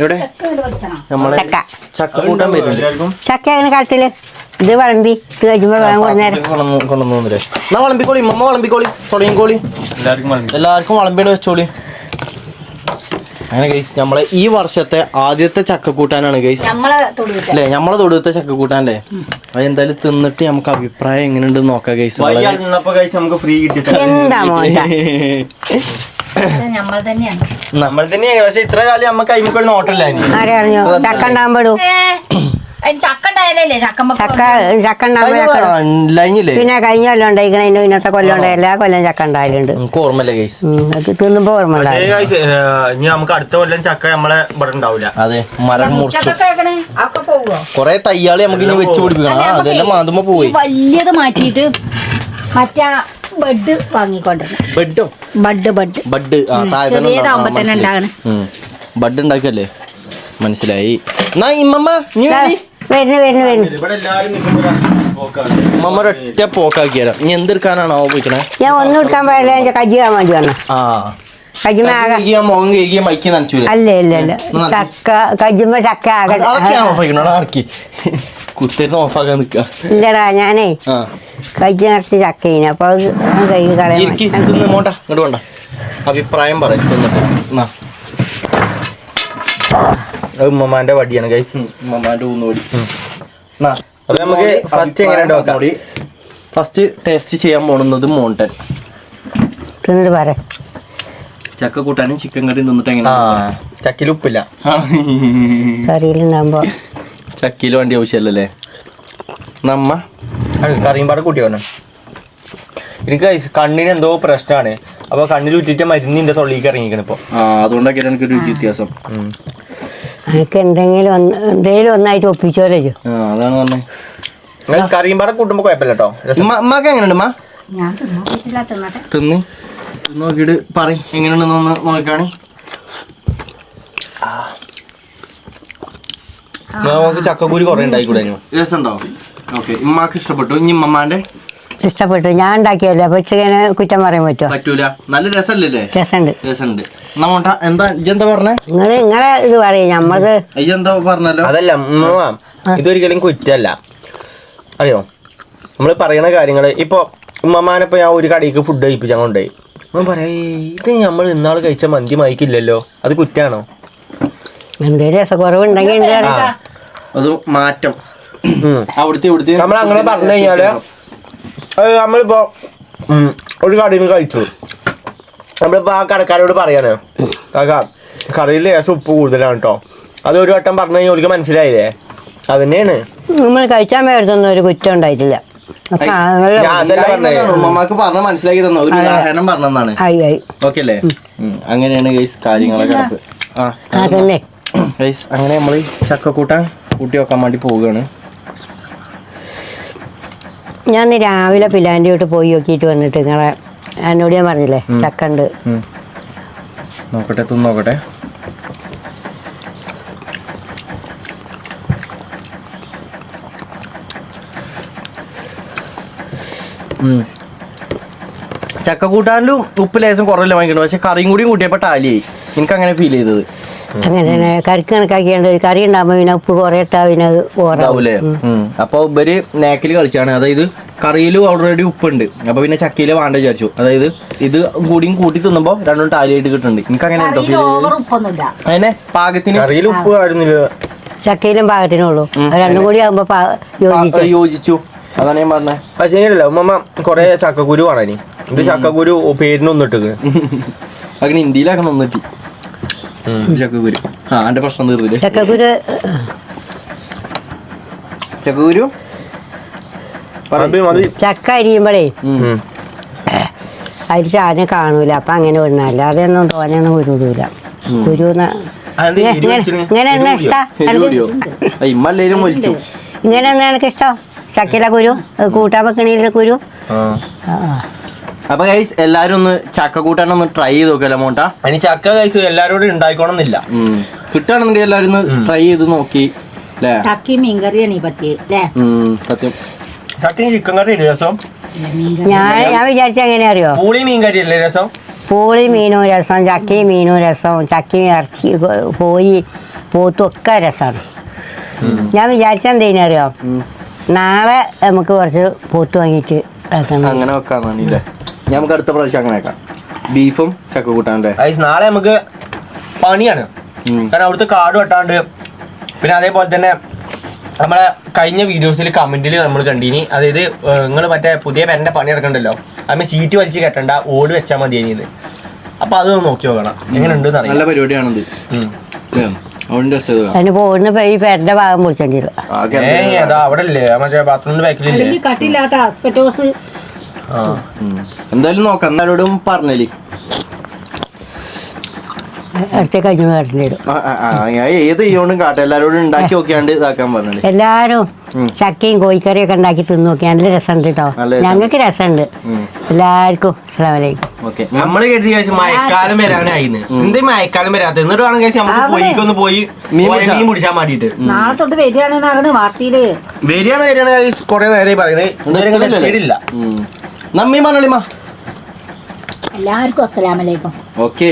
എവിടെ നമ്മളെ ചക്ക കൂട്ടാൻ വരുന്നുണ്ട്. ചക്ക അങ്ങനെ കാട്ടില് ഇത് വിളമ്പി ഇത് കഴിയുമ്പോ കൊണ്ടുവന്നില്ലേ? എന്നാ വിളമ്പിക്കോളി, മമ്മ വിളമ്പിക്കോളി, തുടങ്ങിക്കോളി. എല്ലാവർക്കും വിളമ്പിയാണ് വെച്ചോളി. അങ്ങനെ ഗൈസ് നമ്മളെ ഈ വർഷത്തെ ആദ്യത്തെ ചക്കക്കൂട്ടാനാണ് ഗൈസ് അല്ലേ, നമ്മളെ തൊടുത്ത ചക്കക്കൂട്ടാനല്ലേ. അത് എന്തായാലും തിന്നിട്ട് നമുക്ക് അഭിപ്രായം എങ്ങനെയുണ്ട് നോക്കാം ഗൈസ്. നമുക്ക് ഫ്രീ കിട്ടി. നമ്മൾ തന്നെയാണ്, പക്ഷെ ഇത്ര കാലം നമുക്ക് അയിമക്കൊരു നോട്ടല്ല. ചക്ക ഉണ്ടാകുമ്പോഴും പിന്നെ കഴിഞ്ഞ കൊല്ലം ഉണ്ടായിക്കണ ഇന്നത്തെ കൊല്ലം ഉണ്ടായി. എല്ലാ കൊല്ലം ചക്ക ഉണ്ടായാലുണ്ട്. ഓർമ്മല്ലേ ഗൈസ്? തിന്നുമ്പോ ഓർമ്മ ഇനി നമുക്ക് അടുത്ത കൊല്ലം ചക്ക നമ്മളെ ഇവിടെ ഉണ്ടാവില്ല. അതെ, മരം മുറിച്ചു കൊറേ തയ്യാളി നമുക്ക് ഇനി വെച്ച് പിടിപ്പിക്കണം. അതെല്ലാം മാതുമ്പോ പോയി വലിയത് മാറ്റിയിട്ട് മറ്റേ ബഡ് വാങ്ങിക്കൊണ്ടിരുന്നു. ബഡ് ഉണ്ടാക്കല്ലേ, മനസ്സിലായി. എന്നാ ഇമ്മമ്മ ഒറ്റ പോക്കാക്കിയാലോ. ഇനി എന്തെടുക്കാനാണോ പോയിക്കണേ? ഞാൻ ഒന്നും എടുക്കാൻ പോയല്ലേ, കജ്ജിയാൻ വേണ്ടി വന്നു. മുഖം കേക്കിയ മൈക്ക് നനച്ചൂല. അല്ല ചക്ക കജ്ജുമ്പോ ചക്ക ആക്കി കുത്തിരുന്ന് ഓഫാക്കാൻ നിക്ക. ഇല്ലടാ, ഞാനേ കജ്ജി നിറച്ച് ചക്കയിന്. അപ്പൊ കൈ കളയാൻ മോണ്ട ഇങ്ങോട്ട് വേണ്ട. അഭിപ്രായം പറയും തിന്നിട്ട്. ഉമ്മമാന്റെ വടിയാണ് ഗൈസ്, ഉമ്മമാന്റെ ഊന്നുവടി. അപ്പൊ നമുക്ക് ഫസ്റ്റ് എങ്ങനെ നോക്കാം. ഫസ്റ്റ് ടേസ്റ്റ് ചെയ്യാൻ പോകുന്നത് മോണ്ടൻ തിന്നിട്ട് പറ. ചക്ക കൂട്ടാനും ചിക്കൻ കറിയും തിന്നിട്ട് എങ്ങനെ? ചക്കയിൽ ഉപ്പില്ല, കറിയിലുണ്ടാകുമ്പോ ചക്കയിൽ വേണ്ടി ആവശ്യമല്ലേ. നമ്മ കറിയും പാടെ കൂട്ടി വേണം. എനിക്ക് കണ്ണിന് എന്തോ പ്രശ്നമാണ്. അപ്പൊ കണ്ണിൽ ഉറ്റിട്ട് മരുന്നിന്റെ തൊള്ളിക്ക് ഇറങ്ങിക്കണം ഇപ്പൊ. അതുകൊണ്ടൊക്കെ എനിക്ക് രുചി വ്യത്യാസം. എനിക്ക് എന്തെങ്കിലും ഒന്നായിട്ട് ഒപ്പിച്ചോലോ. അതാണ് പറഞ്ഞേ. കറിയും പാടെ കൂട്ടുമ്പോ കുഴപ്പമില്ല കേട്ടോ. അമ്മക്ക് എങ്ങനെയുണ്ട്? അമ്മ തിന്ന് നോക്കിയിട്ട് പറയും എങ്ങനെയുണ്ടെന്ന് നോക്കാണ്. നമുക്ക് ചക്കക്കൂരി കുറെ ഉണ്ടായിക്കൂടെ? രസമുണ്ടോ? ഓക്കെ, ഉമ്മാക്ക് ഇഷ്ടപ്പെട്ടു. ഇനി ഉമ്മമാന്റെ ഇഷ്ടപ്പെട്ടു. ഞാൻ ഉണ്ടാക്കിയല്ലേ, അപ്പൊ ഇങ്ങനെ കുറ്റം പറയാൻ പറ്റൂല. നല്ല രസമല്ലേ? രസമുണ്ട്. എന്താ ഇജെന്താ പറഞ്ഞേ? നിങ്ങളെ ഇത് പറയും. ഞമ്മത് അയ്യെന്താ പറഞ്ഞല്ലോ. അതല്ല ഇതൊരിക്കലും കുറ്റല്ല, അറിയോ? നമ്മൾ പറയുന്ന കാര്യങ്ങള് ഇപ്പൊ ഉമ്മമാനിപ്പോ ഞാൻ ഒരു കടയിലേക്ക് ഫുഡ് കഴിപ്പിച്ചാൽ കൊണ്ടുപോയി. നമ്മൾ പറയാ ഇത് നമ്മൾ ഇന്നാള് കഴിച്ച മന്തി മയക്കില്ലല്ലോ, അത് കുറ്റാണോ? എന്തേലും രസക്കുറവുണ്ടെങ്കിൽ അത് മാറ്റം. അവിടുത്തെ നമ്മൾ അങ്ങനെ പറഞ്ഞു കഴിഞ്ഞാല് നമ്മളിപ്പോ ഒരു കടയിൽ നിന്ന് കഴിച്ചു. നമ്മളിപ്പോ ആ കടക്കാരോട് പറയാണ്, കാക്ക കറിയിൽ ലേശം ഉപ്പ് കൂടുതലാണ് കേട്ടോ. അത് ഒരു വട്ടം പറഞ്ഞു കഴിഞ്ഞാൽ അവർക്ക് മനസ്സിലായില്ലേ? അത് തന്നെയാണ്. നമ്മൾ കഴിച്ചാൽ മേടുത്തൊന്നും ഒരു കുറ്റം ഉണ്ടായിട്ടില്ല. ഉമ്മമാക്ക് പറഞ്ഞ മനസ്സിലാക്കി തന്ന ഒരു ഉദാഹരണം പറഞ്ഞതാണ്. ഓക്കെ അല്ലേ? അങ്ങനെയാണ് ഗൈസ് കാര്യങ്ങളൊക്കെ നടപ്പ്. അതന്നെ ഗൈസ് അങ്ങനെ നമ്മൾ ചക്കക്കൂട്ടാൻ കൂട്ടി വെക്കാൻ വേണ്ടി പോവുകയാണ്. ഞാൻ രാവിലെ പിലാൻ്റെ വീട്ടിൽ പോയി നോക്കിയിട്ട് വന്നിട്ട് നിങ്ങളെ എന്നോട് ഞാൻ പറഞ്ഞില്ലേ ചക്ക ഉണ്ട്. നോക്കട്ടെ നോക്കട്ടെ. ചക്ക കൂട്ടാനിലും ഉപ്പ് ലേശം കുറവല്ലേ വാങ്ങിക്കണം, പക്ഷെ കറിയും കൂടിയും കൂട്ടിയപ്പോ ടാലിയായി. എനിക്ക് അങ്ങനെ ഫീൽ ചെയ്തത്. അങ്ങനെ കറിക്ക് കണക്കാക്കിയാണ്ട് കറി ഉണ്ടാകുമ്പോ പിന്നെ ഉപ്പ് കുറേ ഇട്ടാ പിന്നെ ഓറാവൂലേ? അപ്പൊ ഇവര് നേക്കില് കളിച്ചാണ്. അതായത് കറിയിലും ഓൾറെഡി ഉപ്പുണ്ട്, അപ്പൊ പിന്നെ ചക്കയില് വേണ്ട വിചാരിച്ചു. അതായത് ഇത് കൂടിയും കൂട്ടി തിന്നുമ്പോ രണ്ടും ടാലിയായിട്ട് കിട്ടുന്നുണ്ട്. എനിക്ക് അങ്ങനെ അങ്ങനെ പാകത്തിന് കറിയിൽ ഉപ്പ് ആയിരുന്നില്ല, ചക്കയിലും പാകത്തിനുള്ളൂ. രണ്ടും കൂടി ആകുമ്പോ യോജിച്ചു. അതാണ് ഞാൻ പറഞ്ഞത്. പക്ഷേ എങ്ങനെയല്ല ഉമ്മ കൊറേ ചക്കക്കുരു വേണേ. ഇത് ചക്കക്കുരു പേരിനൊന്നിട്ട് അങ്ങനെ ഇന്ത്യയിലാക്കണം ഒന്നിട്ട് ചക്കക്കുരു. എന്റെ പ്രശ്നം തീർന്നില്ലേ? ചക്കക്കുരു ചക്ക അരിയുമ്പോഴേ അതിൽ ചാനെ കാണൂല, അപ്പൊ അങ്ങനെ വിടണം. അല്ലാതെ ഒന്നും തോനെയൊന്നും കുരുവിടൂല. കുരു ഇങ്ങനെ ഇങ്ങനെ എനിക്ക് ഇഷ്ടം ചക്കയിലെ കുരു കൂട്ടാൻ വെക്കണേലെ കുരു. അപ്പൊ ഗൈസ് എല്ലാരും ഒന്ന് ചക്ക കൂട്ടാൻ ഒന്ന് ട്രൈ ചെയ്ത് നോക്കല്ലോ മോട്ടാ. അതിന് ചക്ക ഗൈസ് എല്ലാരോടും ഉണ്ടായിക്കോണമെന്നില്ല. കിട്ടുകയാണെന്നുണ്ടെങ്കിൽ എല്ലാരും ഒന്ന് ട്രൈ ചെയ്ത് നോക്കി. ചക്കയും മീൻകറിയാണ് ഈ പറ്റിയല്ലേ? സത്യം. ചക്കയും ചിക്കൻ കറി അല്ലേ രസം? ഞാൻ വിചാരിച്ച എങ്ങനെ അറിയോ? പൂളി മീൻ കറി അല്ലേ രസം? പൂളി മീനും രസം, ചക്കയും മീനും രസം, ചക്കയും ഇറച്ചി കോഴി പോത്തും ഒക്കെ രസമാണ്. ഞാൻ വിചാരിച്ച എന്തേലും അറിയോ? നാളെ നമുക്ക് കുറച്ച് പോത്ത് വാങ്ങിയിട്ട് അങ്ങനെ വെക്കാന്നില്ലേ? നമുക്ക് അടുത്ത പ്രാവശ്യം അങ്ങനെ വെക്കാം. ബീഫും ചക്ക കൂട്ടാൻ്റെ നാളെ നമുക്ക് പണിയാണ്. കാരണം അവിടുത്തെ കാട് വെട്ടാണ്ട്, പിന്നെ അതേപോലെ തന്നെ നമ്മളെ കഴിഞ്ഞ വീഡിയോസിൽ കമന്റിൽ നമ്മൾ കണ്ടിനി. അതായത് നിങ്ങൾ മറ്റേ പുതിയ പെരന്റെ പണി നടക്കണ്ടല്ലോ, അതിന് സീറ്റ് വലിച്ച് കെട്ടണ്ട, ഓട് വെച്ചാൽ മതി ഇത്. അപ്പൊ അതൊന്ന് നോക്കി നോക്കണം എങ്ങനെ ഉണ്ട്. നല്ല പരിപാടിയാണത്. അതിന് പോകുന്ന ഈ പേരുടെ ഭാഗം പൊളിച്ചേണ്ടി വരും. അതാ അവിടെ അല്ലേ മറ്റേ ബാത്റൂമിന്റെ ബാക്കിലില്ലേ കട്ടില്ലാത്ത ആസ്പെറ്റോസ്. എന്തായാലും നോക്കാം. എന്നാലോടും പറഞ്ഞല്ലേ അടുത്തേക്ക് അഞ്ഞു കാട്ടേണ്ടി വരും. ഏത് ചെയ്യോണ്ടും കാട്ടെ. എല്ലാരോടും ഉണ്ടാക്കി നോക്കിയാണ്ട് ഇതാക്കാൻ പറഞ്ഞു. എല്ലാരും ചക്കയും കോഴിക്കറിയും ഒക്കെ ഉണ്ടാക്കി തിന്നു നോക്കി. നല്ല രസമുണ്ട് കേട്ടോ, ഞങ്ങൾക്ക് രസമുണ്ട്. എല്ലാവർക്കും അസ്സലാമു അലൈക്കും. നമ്മള് കരുതി മഴക്കാലം വരാനായിന്ന്. എന്തേ മഴക്കാലം വരാത്ത? എന്നിട്ട് വേണം കഴിച്ചാൽ നമുക്ക് പൊയ്ക്കൊന്ന് പോയി മീൻ പിടിച്ചാൻ വേണ്ടിട്ട്. നാളെ തൊട്ട് വരികയാണെന്നാണ് വാർത്തയില്. വരികയാണ് കൊറേ നേരമായി പറയുന്നത്. നമ്മി മലളിമ. എല്ലാവർക്കും അസ്സലാമു അലൈക്കും. ഓക്കെ.